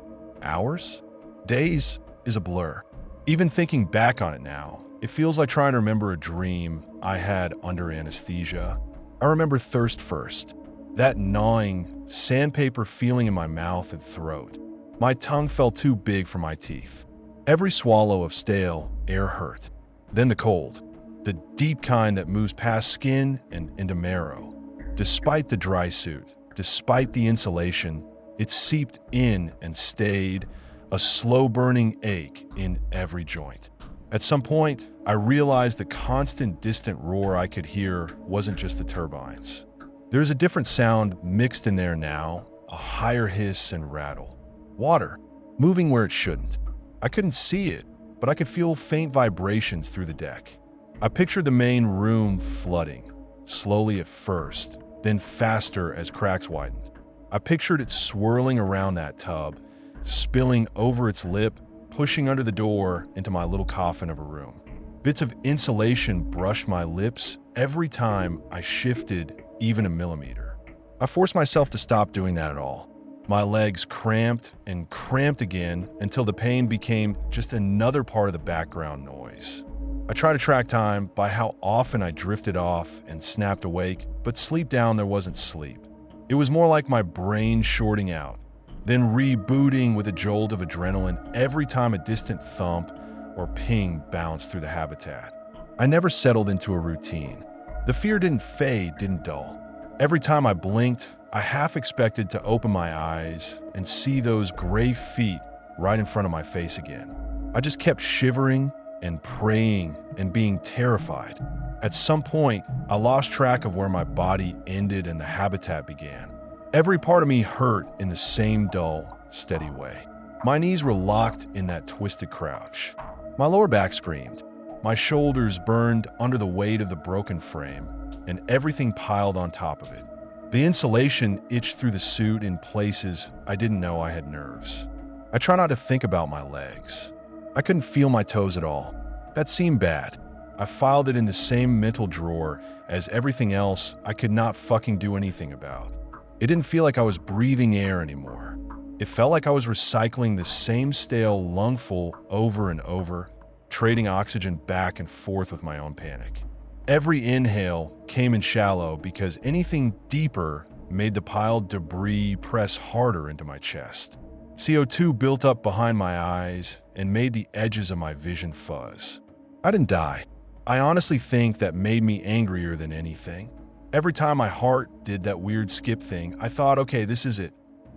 hours? Days is a blur. Even thinking back on it now, it feels like trying to remember a dream I had under anesthesia. I remember thirst first, that gnawing, sandpaper feeling in my mouth and throat. My tongue felt too big for my teeth. Every swallow of stale air hurt. Then the cold, the deep kind that moves past skin and into marrow. Despite the dry suit, despite the insulation, it seeped in and stayed, a slow-burning ache in every joint. At some point, I realized the constant distant roar I could hear wasn't just the turbines. There's a different sound mixed in there now, a higher hiss and rattle. Water, moving where it shouldn't. I couldn't see it, but I could feel faint vibrations through the deck. I pictured the main room flooding, slowly at first, then faster as cracks widened. I pictured it swirling around that tub, spilling over its lip, pushing under the door into my little coffin of a room. Bits of insulation brushed my lips every time I shifted even a millimeter. I forced myself to stop doing that at all. My legs cramped and cramped again until the pain became just another part of the background noise. I tried to track time by how often I drifted off and snapped awake, but sleep down there wasn't sleep. It was more like my brain shorting out, then rebooting with a jolt of adrenaline every time a distant thump or ping bounced through the habitat. I never settled into a routine. The fear didn't fade, didn't dull. Every time I blinked, I half expected to open my eyes and see those gray feet right in front of my face again. I just kept shivering and praying and being terrified. At some point, I lost track of where my body ended and the habitat began. Every part of me hurt in the same dull, steady way. My knees were locked in that twisted crouch. My lower back screamed. My shoulders burned under the weight of the broken frame, and everything piled on top of it. The insulation itched through the suit in places I didn't know I had nerves. I try not to think about my legs. I couldn't feel my toes at all. That seemed bad. I filed it in the same mental drawer as everything else I could not fucking do anything about. It didn't feel like I was breathing air anymore. It felt like I was recycling the same stale lungful over and over, trading oxygen back and forth with my own panic. Every inhale came in shallow because anything deeper made the piled debris press harder into my chest. CO2 built up behind my eyes and made the edges of my vision fuzz. I didn't die. I honestly think that made me angrier than anything. Every time my heart did that weird skip thing, I thought, okay, this is it.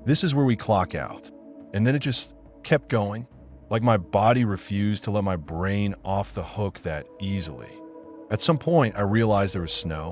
This is where we clock out. And then it just kept going, like my body refused to let my brain off the hook that easily. At some point, I realized there was snow,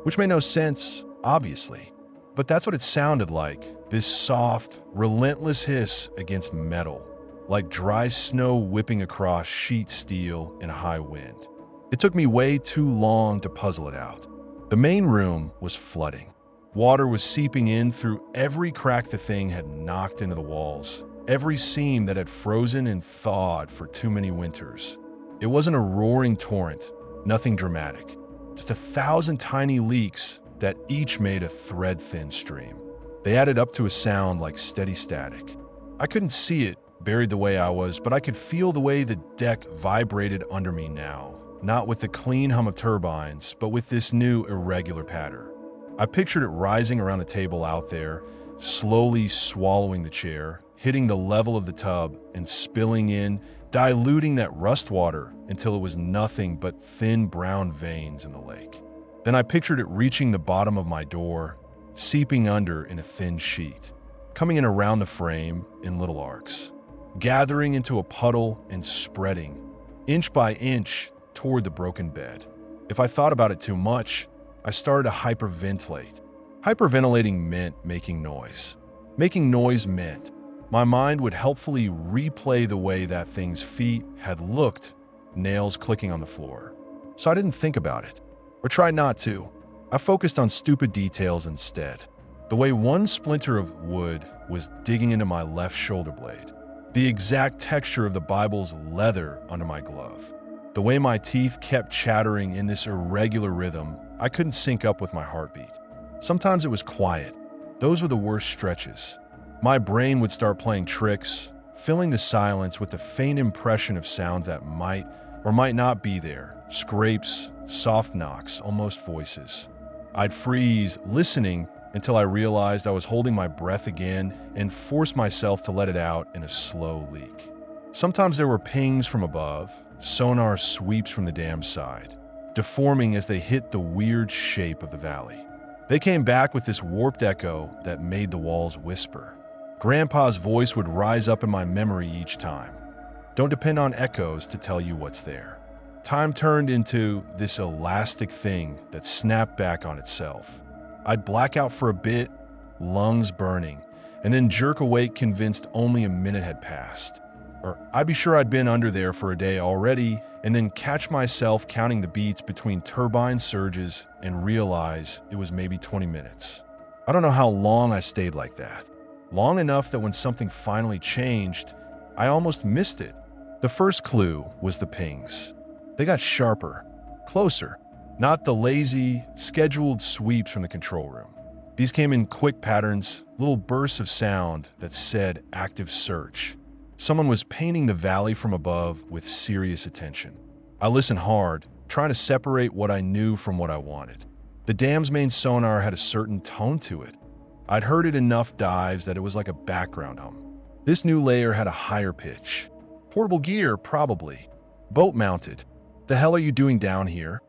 which made no sense, obviously. But that's what it sounded like, this soft, relentless hiss against metal, like dry snow whipping across sheet steel in a high wind. It took me way too long to puzzle it out. The main room was flooding. Water was seeping in through every crack the thing had knocked into the walls, every seam that had frozen and thawed for too many winters. It wasn't a roaring torrent, nothing dramatic, just 1,000 tiny leaks that each made a thread-thin stream. They added up to a sound like steady static. I couldn't see it, buried the way I was, but I could feel the way the deck vibrated under me now, not with the clean hum of turbines, but with this new irregular pattern. I pictured it rising around the table out there, slowly swallowing the chair, hitting the level of the tub and spilling in, diluting that rust water until it was nothing but thin brown veins in the lake. Then I pictured it reaching the bottom of my door, seeping under in a thin sheet, coming in around the frame in little arcs, gathering into a puddle and spreading, inch by inch, toward the broken bed. If I thought about it too much, I started to hyperventilate. Hyperventilating meant making noise. Making noise meant my mind would helpfully replay the way that thing's feet had looked, nails clicking on the floor. So I didn't think about it, or tried not to. I focused on stupid details instead. The way one splinter of wood was digging into my left shoulder blade. The exact texture of the Bible's leather under my glove. The way my teeth kept chattering in this irregular rhythm I couldn't sync up with my heartbeat. Sometimes it was quiet. Those were the worst stretches. My brain would start playing tricks, filling the silence with a faint impression of sounds that might or might not be there. Scrapes, soft knocks, almost voices. I'd freeze, listening until I realized I was holding my breath again and forced myself to let it out in a slow leak. Sometimes there were pings from above, sonar sweeps from the dam side, deforming as they hit the weird shape of the valley. They came back with this warped echo that made the walls whisper. Grandpa's voice would rise up in my memory each time. Don't depend on echoes to tell you what's there. Time turned into this elastic thing that snapped back on itself. I'd black out for a bit, lungs burning, and then jerk awake convinced only a minute had passed. Or I'd be sure I'd been under there for a day already, and then catch myself counting the beats between turbine surges and realize it was maybe 20 minutes. I don't know how long I stayed like that. Long enough that when something finally changed, I almost missed it. The first clue was the pings. They got sharper, closer, not the lazy, scheduled sweeps from the control room. These came in quick patterns, little bursts of sound that said active search. Someone was painting the valley from above with serious attention. I listened hard, trying to separate what I knew from what I wanted. The dam's main sonar had a certain tone to it. I'd heard it enough dives that it was like a background hum. This new layer had a higher pitch. Portable gear, probably. Boat mounted. The hell are you doing down here?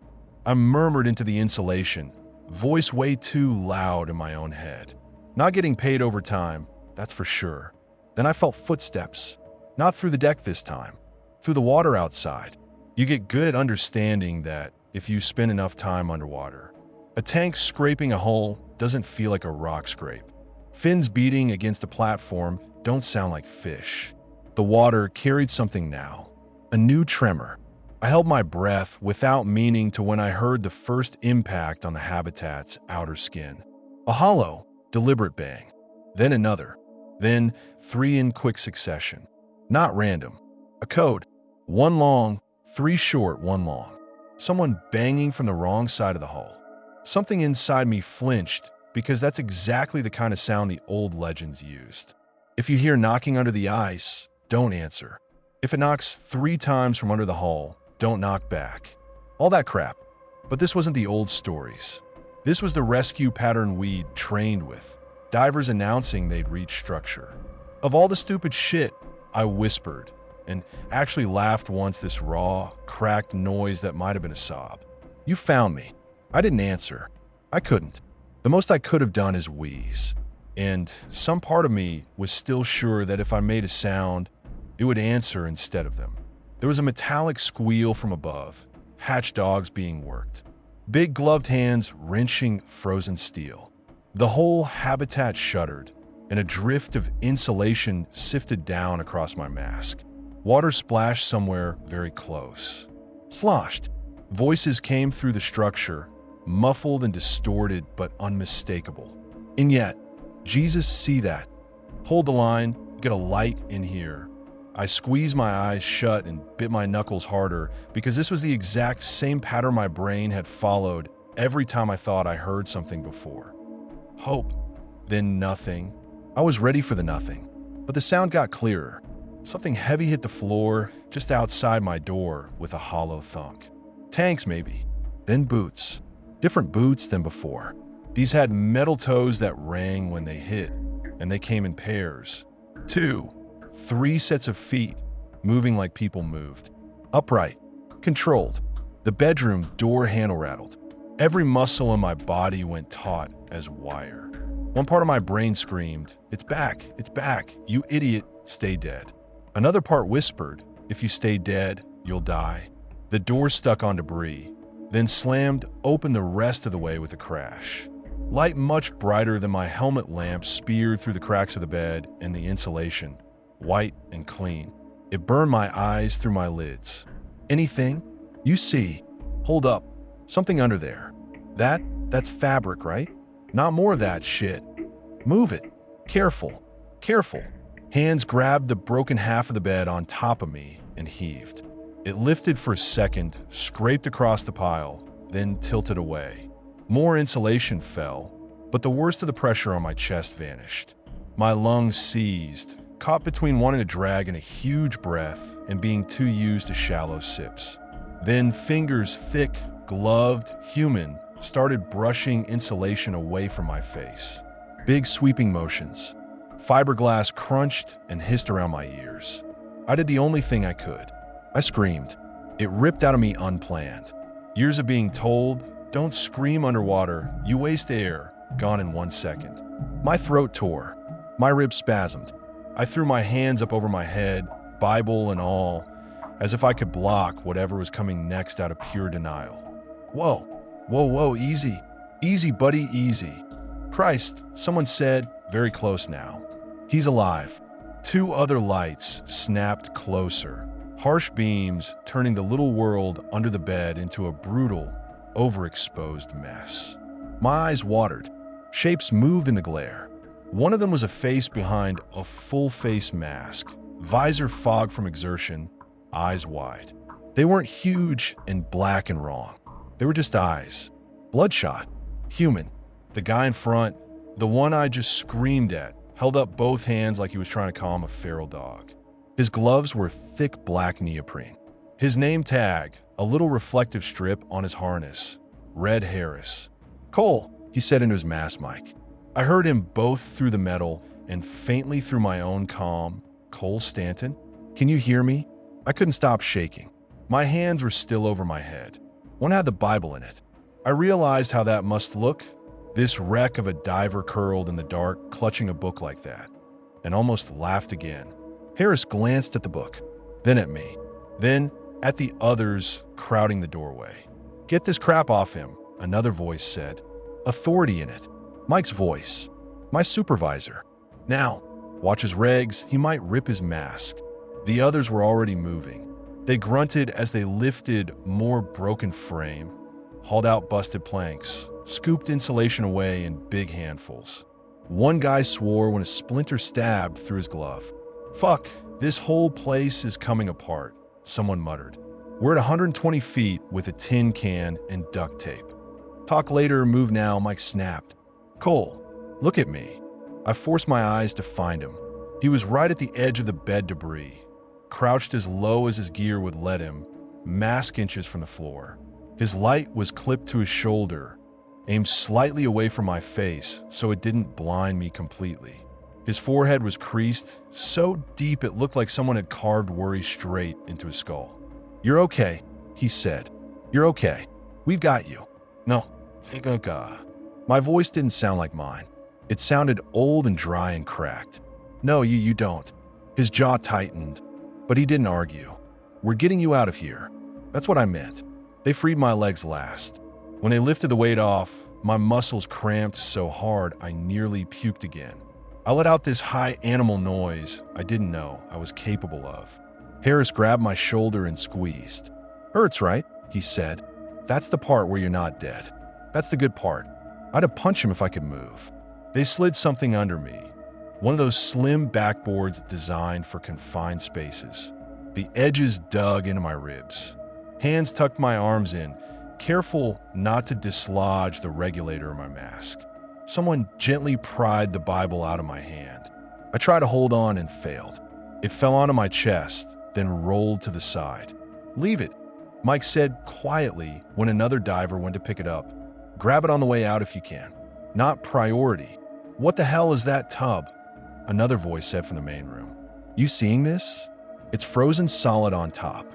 I murmured into the insulation, voice way too loud in my own head. Not getting paid overtime, that's for sure. Then I felt footsteps. Not through the deck this time. Through the water outside. You get good at understanding that if you spend enough time underwater. A tank scraping a hull doesn't feel like a rock scrape. Fins beating against a platform don't sound like fish. The water carried something now. A new tremor. I held my breath without meaning to when I heard the first impact on the habitat's outer skin. A hollow, deliberate bang. Then another. Then 3 in quick succession. Not random. A code. 1 long, 3 short, 1 long. Someone banging from the wrong side of the hull. Something inside me flinched because that's exactly the kind of sound the old legends used. If you hear knocking under the ice, don't answer. If it knocks 3 times from under the hull, don't knock back. All that crap. But this wasn't the old stories. This was the rescue pattern we'd trained with. Divers announcing they'd reached structure. Of all the stupid shit, I whispered, and actually laughed once this raw, cracked noise that might have been a sob. You found me. I didn't answer. I couldn't. The most I could have done is wheeze. And some part of me was still sure that if I made a sound, it would answer instead of them. There was a metallic squeal from above, hatch dogs being worked. Big gloved hands wrenching frozen steel. The whole habitat shuddered, and a drift of insulation sifted down across my mask. Water splashed somewhere very close. Sloshed. Voices came through the structure, muffled and distorted but unmistakable. And yet, Jesus, see that. Hold the line, get a light in here. I squeezed my eyes shut and bit my knuckles harder because this was the exact same pattern my brain had followed every time I thought I heard something before. Hope, then nothing. I was ready for the nothing, but the sound got clearer. Something heavy hit the floor just outside my door with a hollow thunk. Tanks, maybe. Then boots. Different boots than before. These had metal toes that rang when they hit, and they came in pairs. 2, 3 sets of feet, moving like people moved. Upright. Controlled. The bedroom door handle rattled. Every muscle in my body went taut as wire. One part of my brain screamed, it's back, you idiot, stay dead. Another part whispered, if you stay dead, you'll die. The door stuck on debris, then slammed open the rest of the way with a crash. Light much brighter than my helmet lamp speared through the cracks of the bed and the insulation, white and clean. It burned my eyes through my lids. Anything? You see. Hold up. Something under there. That's fabric, right? Not more of that shit. Move it. Careful. Careful. Hands grabbed the broken half of the bed on top of me and heaved. It lifted for a second, scraped across the pile, then tilted away. More insulation fell, but the worst of the pressure on my chest vanished. My lungs seized, caught between wanting to drag in a huge breath and being too used to shallow sips. Then fingers thick, gloved, human, started brushing insulation away from my face. Big sweeping motions. Fiberglass crunched and hissed around my ears. I did the only thing I could. I screamed. It ripped out of me unplanned. Years of being told, don't scream underwater, you waste air, gone in 1 second. My throat tore. My ribs spasmed. I threw my hands up over my head, Bible and all, as if I could block whatever was coming next out of pure denial. Whoa, whoa, easy. Easy, buddy, easy. Christ, someone said, very close now. He's alive. 2 other lights snapped closer, harsh beams turning the little world under the bed into a brutal, overexposed mess. My eyes watered. Shapes moved in the glare. One of them was a face behind a full-face mask, visor fogged from exertion, eyes wide. They weren't huge and black and wrong. They were just eyes. Bloodshot. Human. The guy in front, The one I just screamed at held up both hands like he was trying to calm a feral dog. His gloves were thick black neoprene. His name tag, a little reflective strip on his harness, read Harris. "Cole," he said into his mask mic. I heard him both through the metal and faintly through my own calm. "Cole Stanton? Can you hear me?" I couldn't stop shaking. My hands were still over my head. One had the Bible in it. I realized how that must look, this wreck of a diver curled in the dark, clutching a book like that, and almost laughed again. Harris glanced at the book, then at me, then at the others crowding the doorway. "Get this crap off him," another voice said. Authority in it. Mike's voice. My supervisor. "Now, watch his regs, he might rip his mask." The others were already moving. They grunted as they lifted more broken frame, hauled out busted planks, scooped insulation away in big handfuls. One guy swore when a splinter stabbed through his glove. "Fuck, this whole place is coming apart," someone muttered. "We're at 120 feet with a tin can and duct tape." "Talk later, move now," Mike snapped. "Cole, look at me." I forced my eyes to find him. He was right at the edge of the bed debris, crouched as low as his gear would let him, mask inches from the floor. His light was clipped to his shoulder, aimed slightly away from my face so it didn't blind me completely. His forehead was creased, so deep it looked like someone had carved worry straight into his skull. "You're okay," he said. "You're okay. We've got you." "No, my voice didn't sound like mine. It sounded old and dry and cracked. "No, you don't." His jaw tightened, but he didn't argue. "We're getting you out of here." That's what I meant. They freed my legs last. When they lifted the weight off, my muscles cramped so hard I nearly puked again. I let out this high animal noise I didn't know I was capable of. Harris grabbed my shoulder and squeezed. "Hurts, right?" he said. "That's the part where you're not dead. That's the good part. I'd have punched him if I could move." They slid something under me, one of those slim backboards designed for confined spaces. The edges dug into my ribs. Hands tucked my arms in, careful not to dislodge the regulator of my mask. Someone gently pried the Bible out of my hand. I tried to hold on and failed. It fell onto my chest, then rolled to the side. "Leave it," Mike said quietly when another diver went to pick it up. "Grab it on the way out if you can. Not priority." "What the hell is that tub?" another voice said from the main room. "You seeing this? It's frozen solid on top.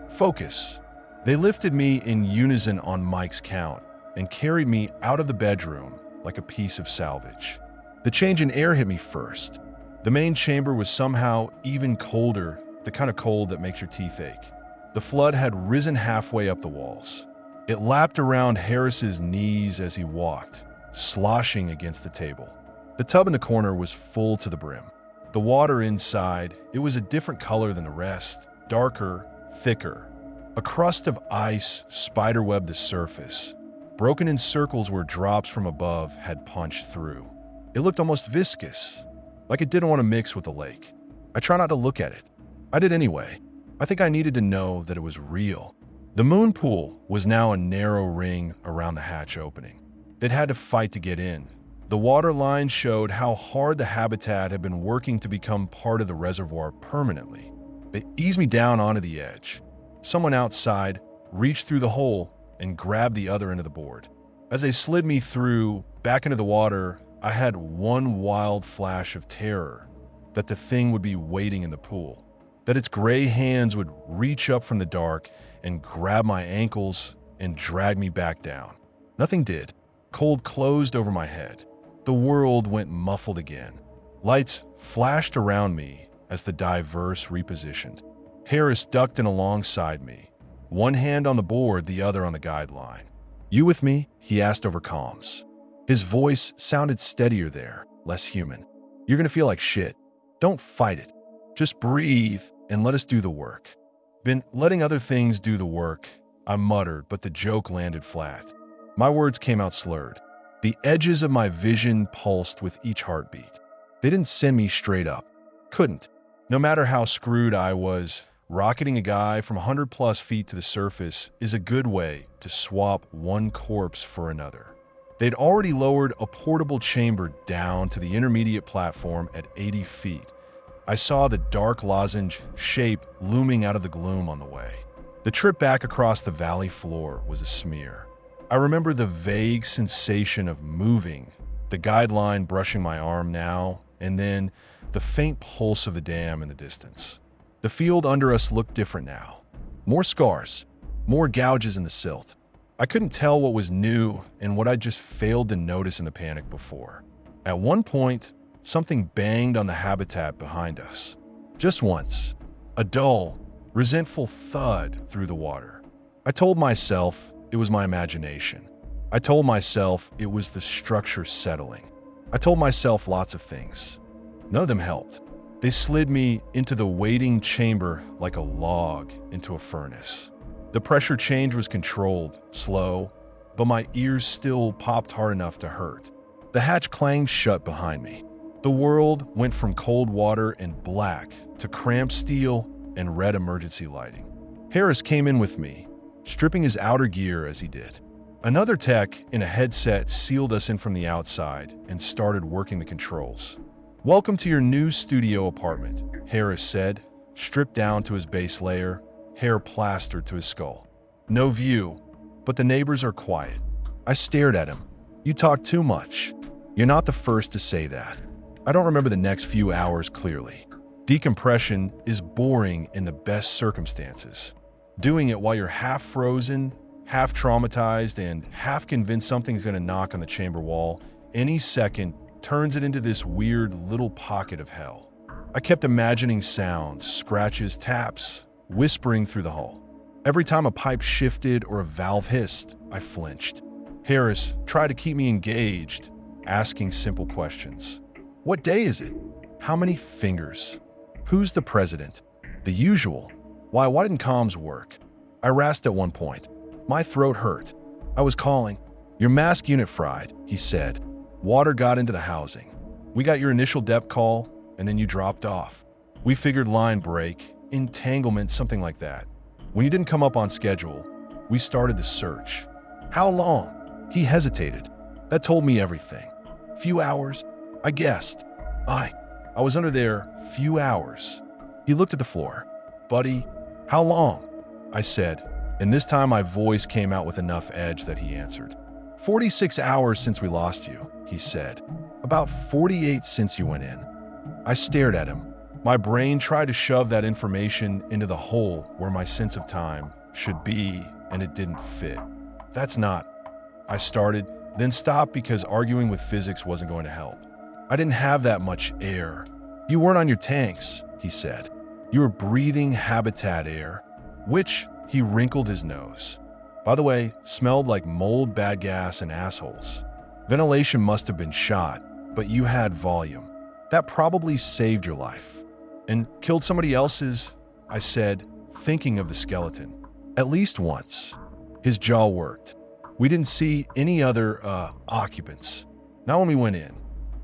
Focus." They lifted me in unison on Mike's count and carried me out of the bedroom like a piece of salvage. The change in air hit me first. The main chamber was somehow even colder, the kind of cold that makes your teeth ache. The flood had risen halfway up the walls. It lapped around Harris's knees as he walked, sloshing against the table. The tub in the corner was full to the brim. The water inside, it was a different color than the rest, darker, thicker. A crust of ice spiderwebbed the surface, broken in circles where drops from above had punched through. It looked almost viscous, like it didn't want to mix with the lake. I try not to look at it. I did anyway. I think I needed to know that it was real. The moon pool was now a narrow ring around the hatch opening. They'd had to fight to get in. The water line showed how hard the habitat had been working to become part of the reservoir permanently. They eased me down onto the edge. Someone outside reached through the hole and grabbed the other end of the board. As they slid me through, back into the water, I had one wild flash of terror that the thing would be waiting in the pool, that its gray hands would reach up from the dark and grab my ankles and drag me back down. Nothing did. Cold closed over my head. The world went muffled again. Lights flashed around me as the diverse repositioned. Harris ducked in alongside me, one hand on the board, the other on the guideline. "You with me?" he asked over comms. His voice sounded steadier there, less human. "You're gonna feel like shit. Don't fight it. Just breathe and let us do the work." "Been letting other things do the work," I muttered, but the joke landed flat. My words came out slurred. The edges of my vision pulsed with each heartbeat. They didn't send me straight up. Couldn't. No matter how screwed I was, rocketing a guy from 100+ feet to the surface is a good way to swap one corpse for another. They'd already lowered a portable chamber down to the intermediate platform at 80 feet. I saw the dark lozenge shape looming out of the gloom on the way. The trip back across the valley floor was a smear. I remember the vague sensation of moving, the guideline brushing my arm now, and then the faint pulse of the dam in the distance. The field under us looked different now. More scars, more gouges in the silt. I couldn't tell what was new and what I'd just failed to notice in the panic before. At one point, something banged on the habitat behind us. Just once. A dull, resentful thud through the water. I told myself it was my imagination. I told myself it was the structure settling. I told myself lots of things. None of them helped. They slid me into the waiting chamber like a log into a furnace. The pressure change was controlled, slow, but my ears still popped hard enough to hurt. The hatch clanged shut behind me. The world went from cold water and black to cramped steel and red emergency lighting. Harris came in with me, stripping his outer gear as he did. Another tech in a headset sealed us in from the outside and started working the controls. "Welcome to your new studio apartment," Harris said, stripped down to his base layer, hair plastered to his skull. "No view, but the neighbors are quiet." I stared at him. "You talk too much. You're not the first to say that." I don't remember the next few hours clearly. Decompression is boring in the best circumstances. Doing it while you're half frozen, half traumatized, and half convinced something's going to knock on the chamber wall any second turns it into this weird little pocket of hell. I kept imagining sounds, scratches, taps, whispering through the hull. Every time a pipe shifted or a valve hissed, I flinched. Harris tried to keep me engaged, asking simple questions. "What day is it? How many fingers? Who's the president?" The usual. Why didn't comms work? I rasped at one point. My throat hurt. I was calling. "Your mask unit fried," he said. "Water got into the housing. We got your initial depth call, and then you dropped off. We figured line break, entanglement, something like that. When you didn't come up on schedule, we started the search." "How long?" He hesitated. That told me everything. "Few hours, I guessed." I was under there, few hours. He looked at the floor. "Buddy, how long?" I said, and this time my voice came out with enough edge that he answered. 46 hours since we lost you," he said. "About 48 since you went in." I stared at him. My brain tried to shove that information into the hole where my sense of time should be, and it didn't fit. "That's not..." I started, then stopped because arguing with physics wasn't going to help. "I didn't have that much air." "You weren't on your tanks," he said. "You were breathing habitat air," which he wrinkled his nose. By the way, smelled like mold, bad gas, and assholes. Ventilation must have been shot, but you had volume. That probably saved your life. "And killed somebody else's," I said, thinking of the skeleton. "At least once." His jaw worked. "We didn't see any other, occupants. Not when we went in."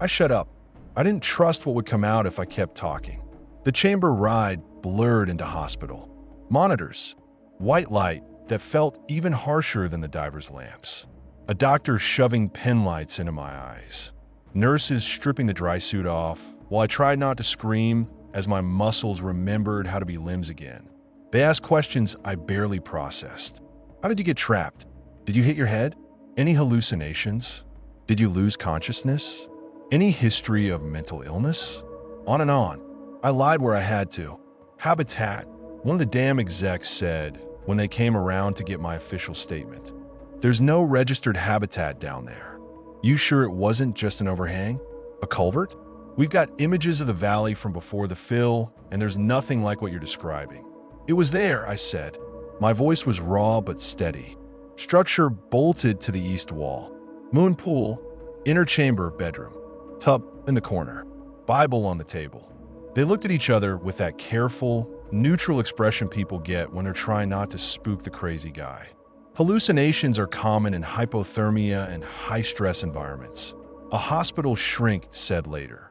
I shut up. I didn't trust what would come out if I kept talking. The chamber ride blurred into hospital. Monitors. White light that felt even harsher than the diver's lamps. A doctor shoving pen lights into my eyes. Nurses stripping the dry suit off, while I tried not to scream as my muscles remembered how to be limbs again. They asked questions I barely processed. "How did you get trapped? Did you hit your head? Any hallucinations? Did you lose consciousness? Any history of mental illness?" On and on. I lied where I had to. "Habitat," one of the damn execs said when they came around to get my official statement. "There's no registered habitat down there." "You sure it wasn't just an overhang? A culvert? We've got images of the valley from before the fill, and there's nothing like what you're describing." "It was there," I said. My voice was raw but steady. "Structure bolted to the east wall. Moon pool, inner chamber, bedroom. Tub in the corner. Bible on the table." They looked at each other with that careful, neutral expression people get when they're trying not to spook the crazy guy. Hallucinations are common in hypothermia and high-stress environments. A hospital shrink said later.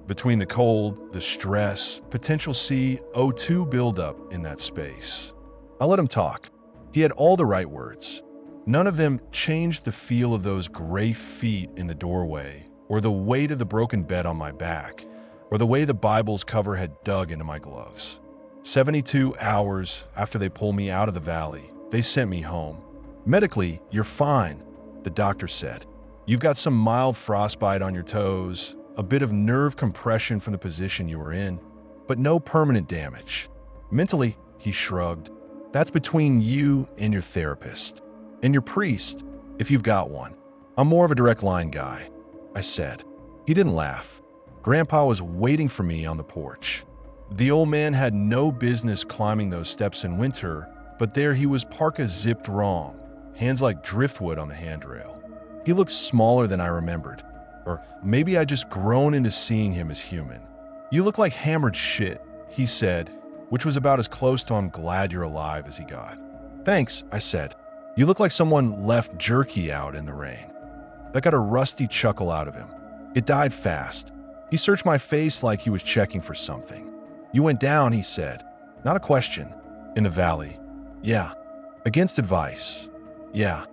Between the cold, the stress, potential CO2 buildup in that space. I let him talk. He had all the right words. None of them changed the feel of those gray feet in the doorway, or the weight of the broken bed on my back, or the way the Bible's cover had dug into my gloves. 72 hours after they pulled me out of the valley, they sent me home. Medically, you're fine, the doctor said. You've got some mild frostbite on your toes, a bit of nerve compression from the position you were in, but no permanent damage. Mentally, he shrugged. That's between you and your therapist. And your priest, if you've got one. I'm more of a direct line guy, I said. He didn't laugh. Grandpa was waiting for me on the porch. The old man had no business climbing those steps in winter, but there he was, parka zipped wrong, hands like driftwood on the handrail. He looked smaller than I remembered, or maybe I'd just grown into seeing him as human. You look like hammered shit, he said, which was about as close to "I'm glad you're alive" as he got. Thanks, I said. You look like someone left jerky out in the rain. That got a rusty chuckle out of him. It died fast. He searched my face like he was checking for something. You went down, he said. Not a question. In the valley. Yeah. Against advice. Yeah.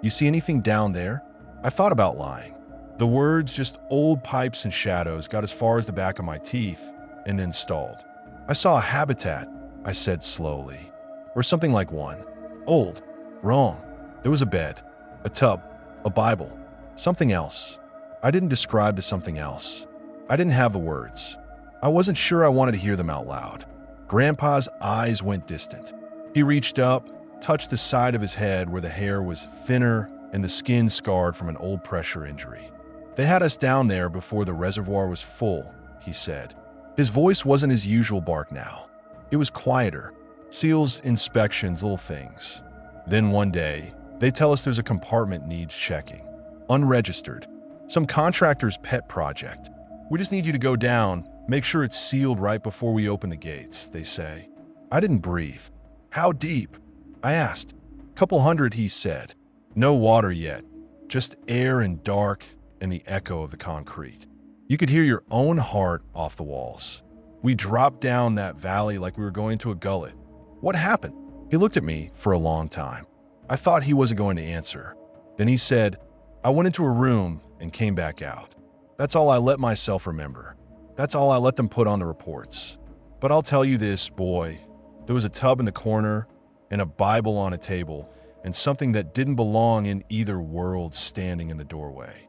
You see anything down there? I thought about lying. The words, just old pipes and shadows, got as far as the back of my teeth and then stalled. I saw a habitat, I said slowly. Or something like one. Old. Wrong. There was a bed, a tub, a Bible, something else. I didn't describe the something else. I didn't have the words. I wasn't sure I wanted to hear them out loud. Grandpa's eyes went distant. He reached up, touched the side of his head where the hair was thinner and the skin scarred from an old pressure injury. They had us down there before the reservoir was full, he said. His voice wasn't his usual bark now. It was quieter. Seals, inspections, little things. Then one day, they tell us there's a compartment needs checking. Unregistered. Some contractor's pet project. We just need you to go down, make sure it's sealed right before we open the gates, they say. I didn't breathe. How deep? I asked. Couple hundred, he said. No water yet. Just air and dark and the echo of the concrete. You could hear your own heart off the walls. We dropped down that valley like we were going to a gullet. What happened? He looked at me for a long time. I thought he wasn't going to answer. Then he said, I went into a room and came back out. That's all I let myself remember. That's all I let them put on the reports. But I'll tell you this, boy. There was a tub in the corner and a Bible on a table and something that didn't belong in either world standing in the doorway.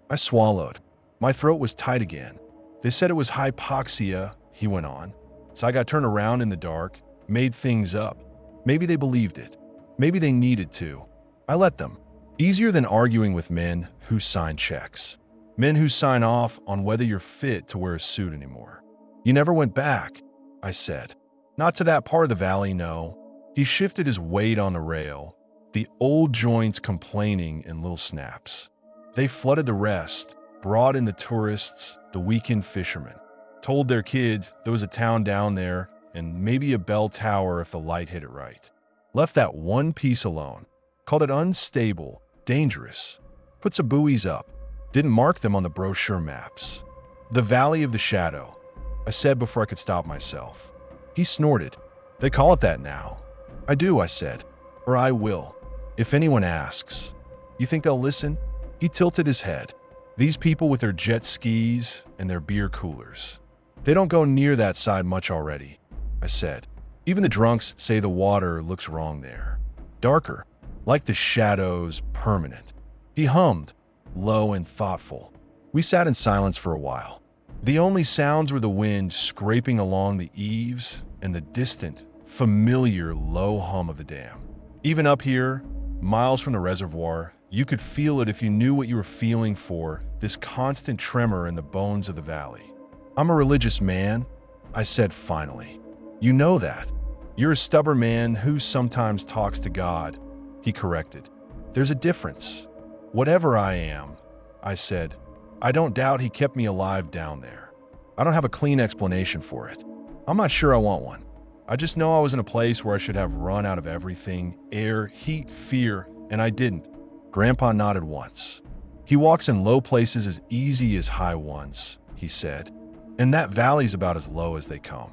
I swallowed. My throat was tight again. They said it was hypoxia, he went on. So I got turned around in the dark, made things up. Maybe they believed it. Maybe they needed to. I let them. Easier than arguing with men who sign checks. Men who sign off on whether you're fit to wear a suit anymore. You never went back, I said. Not to that part of the valley, no. He shifted his weight on the rail, the old joints complaining in little snaps. They flooded the rest, brought in the tourists, the weekend fishermen. Told their kids there was a town down there and maybe a bell tower if the light hit it right. Left that one piece alone. Called it unstable, dangerous. Put some buoys up. Didn't mark them on the brochure maps. The Valley of the Shadow, I said before I could stop myself. He snorted. They call it that now. I do, I said. Or I will. If anyone asks. You think they'll listen? He tilted his head. These people with their jet skis and their beer coolers. They don't go near that side much already, I said. Even the drunks say the water looks wrong there. Darker, like the shadows, permanent. He hummed, low and thoughtful. We sat in silence for a while. The only sounds were the wind scraping along the eaves and the distant, familiar low hum of the dam. Even up here, miles from the reservoir, you could feel it if you knew what you were feeling for, this constant tremor in the bones of the valley. I'm a religious man, I said finally. You know that. You're a stubborn man who sometimes talks to God, he corrected. There's a difference. Whatever I am, I said, I don't doubt he kept me alive down there. I don't have a clean explanation for it. I'm not sure I want one. I just know I was in a place where I should have run out of everything, air, heat, fear, and I didn't. Grandpa nodded once. He walks in low places as easy as high ones, he said. And that valley's about as low as they come.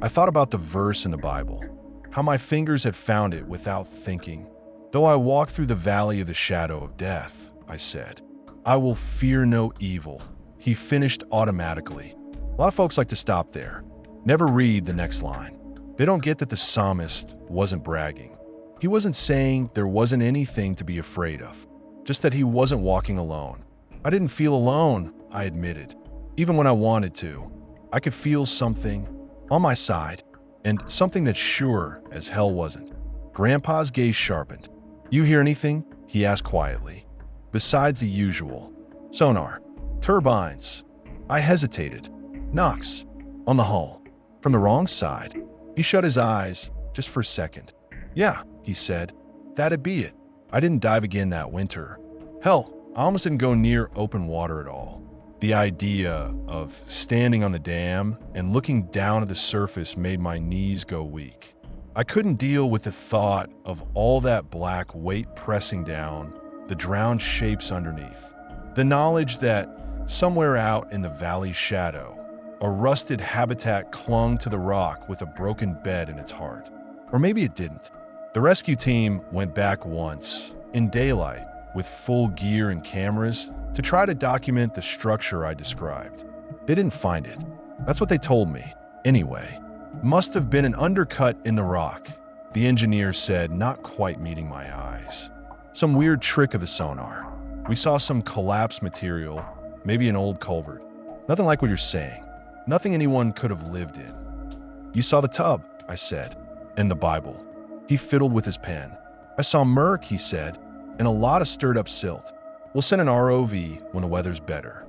I thought about the verse in the Bible, how my fingers had found it without thinking. Though I walk through the valley of the shadow of death, I said, I will fear no evil. He finished automatically. A lot of folks like to stop there. Never read the next line. They don't get that the psalmist wasn't bragging. He wasn't saying there wasn't anything to be afraid of, just that he wasn't walking alone. I didn't feel alone, I admitted. Even when I wanted to, I could feel something on my side, and something that sure as hell wasn't. Grandpa's gaze sharpened. You hear anything? He asked quietly. Besides the usual. Sonar. Turbines. I hesitated. Knocks. On the hull. From the wrong side. He shut his eyes, just for a second. Yeah, he said. That'd be it. I didn't dive again that winter. Hell, I almost didn't go near open water at all. The idea of standing on the dam and looking down at the surface made my knees go weak. I couldn't deal with the thought of all that black weight pressing down, the drowned shapes underneath. The knowledge that somewhere out in the valley's shadow, a rusted habitat clung to the rock with a broken bed in its heart. Or maybe it didn't. The rescue team went back once, in daylight, with full gear and cameras, to try to document the structure I described. They didn't find it. That's what they told me. Anyway, must have been an undercut in the rock, the engineer said, not quite meeting my eyes. Some weird trick of the sonar. We saw some collapsed material, maybe an old culvert. Nothing like what you're saying. Nothing anyone could have lived in. You saw the tub, I said, and the Bible. He fiddled with his pen. I saw murk, he said, and a lot of stirred up silt. We'll send an ROV when the weather's better.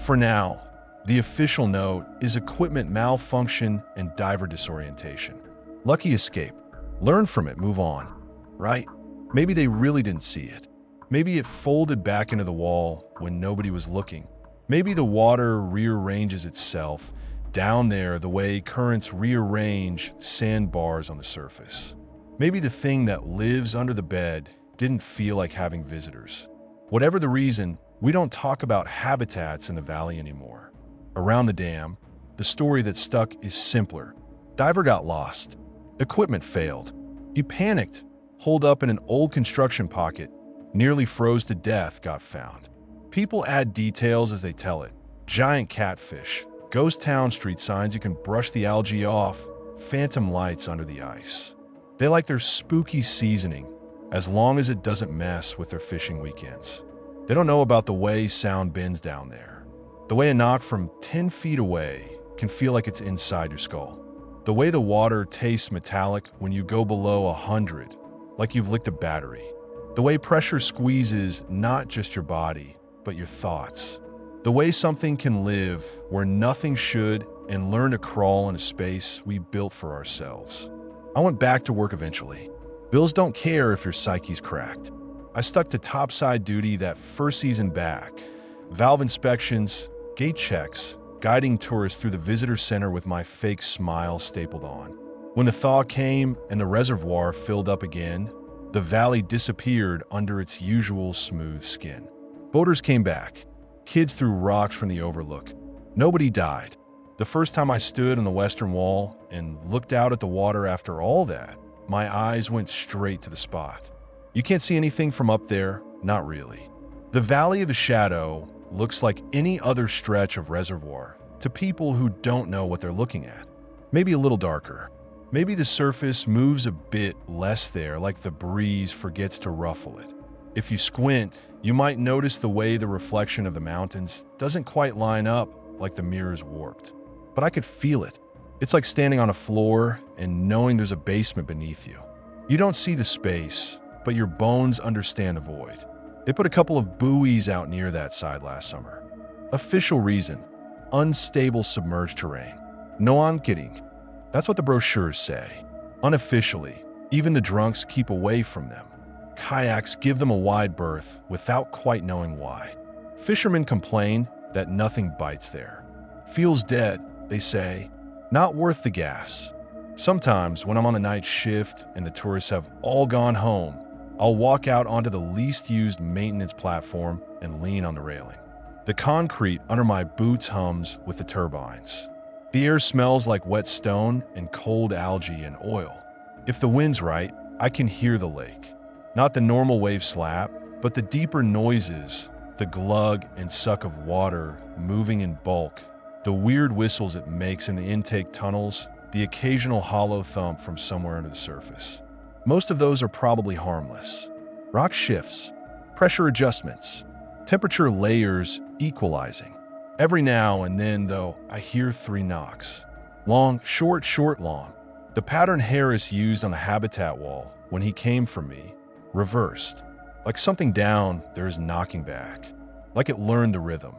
For now, the official note is equipment malfunction and diver disorientation. Lucky escape. Learn from it, move on. Right? Maybe they really didn't see it. Maybe it folded back into the wall when nobody was looking. Maybe the water rearranges itself down there the way currents rearrange sandbars on the surface. Maybe the thing that lives under the bed didn't feel like having visitors. Whatever the reason, we don't talk about habitats in the valley anymore. Around the dam, the story that stuck is simpler. Diver got lost. Equipment failed. He panicked, holed up in an old construction pocket, nearly froze to death, got found. People add details as they tell it. Giant catfish, ghost town street signs you can brush the algae off, phantom lights under the ice. They like their spooky seasoning, as long as it doesn't mess with their fishing weekends. They don't know about the way sound bends down there. The way a knock from 10 feet away can feel like it's inside your skull. The way the water tastes metallic when you go below 100, like you've licked a battery. The way pressure squeezes not just your body, but your thoughts. The way something can live where nothing should and learn to crawl in a space we built for ourselves. I went back to work eventually. Bills don't care if your psyche's cracked. I stuck to topside duty that first season back. Valve inspections, gate checks, guiding tourists through the visitor center with my fake smile stapled on. When the thaw came and the reservoir filled up again, the valley disappeared under its usual smooth skin. Boaters came back. Kids threw rocks from the overlook. Nobody died. The first time I stood on the western wall and looked out at the water after all that, my eyes went straight to the spot. You can't see anything from up there, not really. The Valley of the Shadow looks like any other stretch of reservoir to people who don't know what they're looking at. Maybe a little darker. Maybe the surface moves a bit less there, like the breeze forgets to ruffle it. If you squint, you might notice the way the reflection of the mountains doesn't quite line up, like the mirror's warped. But I could feel it. It's like standing on a floor and knowing there's a basement beneath you. You don't see the space, but your bones understand the void. They put a couple of buoys out near that side last summer. Official reason: unstable submerged terrain. No, I'm kidding. That's what the brochures say. Unofficially, even the drunks keep away from them. Kayaks give them a wide berth without quite knowing why. Fishermen complain that nothing bites there. Feels dead, they say. Not worth the gas. Sometimes when I'm on the night shift and the tourists have all gone home, I'll walk out onto the least used maintenance platform and lean on the railing. The concrete under my boots hums with the turbines. The air smells like wet stone and cold algae and oil. If the wind's right, I can hear the lake. Not the normal wave slap, but the deeper noises, the glug and suck of water moving in bulk, the weird whistles it makes in the intake tunnels, the occasional hollow thump from somewhere under the surface. Most of those are probably harmless. Rock shifts, pressure adjustments, temperature layers equalizing. Every now and then, though, I hear 3 knocks. Long, short, short, long. The pattern Harris used on the habitat wall when he came for me, reversed. Like something down, there is knocking back. Like it learned the rhythm.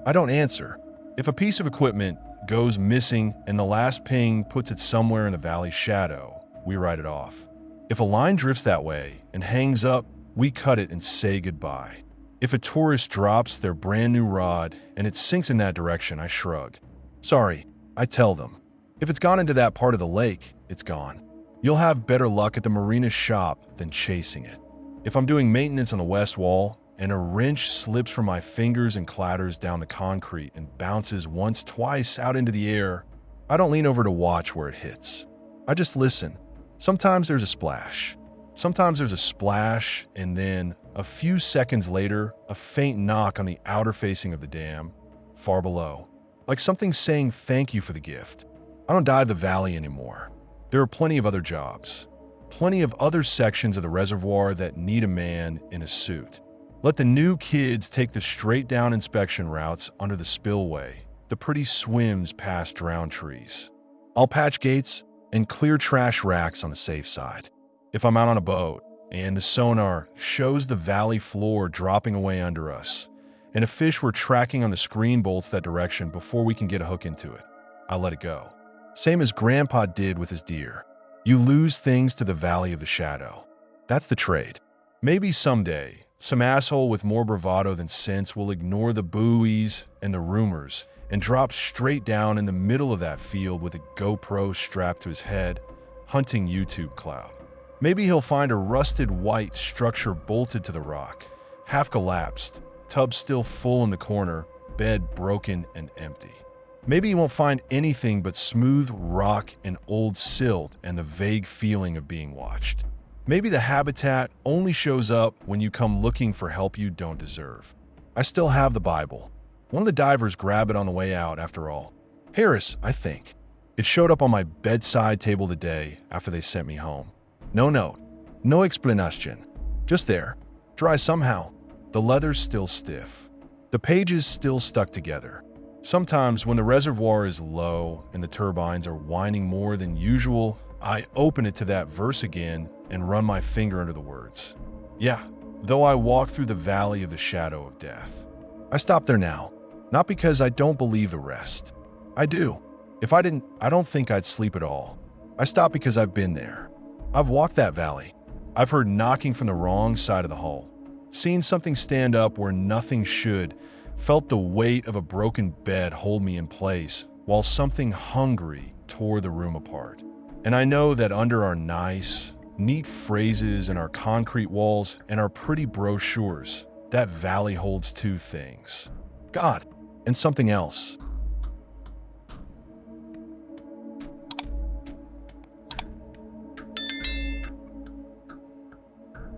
I don't answer. If a piece of equipment goes missing and the last ping puts it somewhere in the valley's shadow, we write it off. If a line drifts that way and hangs up, we cut it and say goodbye. If a tourist drops their brand new rod and it sinks in that direction, I shrug. Sorry, I tell them. If it's gone into that part of the lake, it's gone. You'll have better luck at the marina shop than chasing it. If I'm doing maintenance on the west wall and a wrench slips from my fingers and clatters down the concrete and bounces once, twice out into the air, I don't lean over to watch where it hits. I just listen. Sometimes there's a splash. Sometimes there's a splash, and then, a few seconds later, a faint knock on the outer facing of the dam, far below. Like something saying thank you for the gift. I don't dive the valley anymore. There are plenty of other jobs. Plenty of other sections of the reservoir that need a man in a suit. Let the new kids take the straight-down inspection routes under the spillway, the pretty swims past drowned trees. I'll patch gates and clear trash racks on the safe side. If I'm out on a boat and the sonar shows the valley floor dropping away under us and a fish we're tracking on the screen bolts that direction before we can get a hook into it, I let it go. Same as Grandpa did with his deer. You lose things to the valley of the shadow. That's the trade. Maybe someday, some asshole with more bravado than sense will ignore the buoys and the rumors and drop straight down in the middle of that field with a GoPro strapped to his head, hunting YouTube clout. Maybe he'll find a rusted white structure bolted to the rock, half collapsed, tub still full in the corner, bed broken and empty. Maybe he won't find anything but smooth rock and old silt and the vague feeling of being watched. Maybe the habitat only shows up when you come looking for help you don't deserve. I still have the Bible. One of the divers grabbed it on the way out, after all. Harris, I think. It showed up on my bedside table the day after they sent me home. No note, no explanation. Just there, dry somehow. The leather's still stiff. The pages still stuck together. Sometimes when the reservoir is low and the turbines are whining more than usual, I open it to that verse again and run my finger under the words. Yeah, though I walk through the valley of the shadow of death. I stop there now, not because I don't believe the rest. I do. If I didn't, I don't think I'd sleep at all. I stop because I've been there. I've walked that valley. I've heard knocking from the wrong side of the hull, seen something stand up where nothing should, felt the weight of a broken bed hold me in place while something hungry tore the room apart. And I know that under our nice, neat phrases and our concrete walls and our pretty brochures, that valley holds 2 things: God and something else.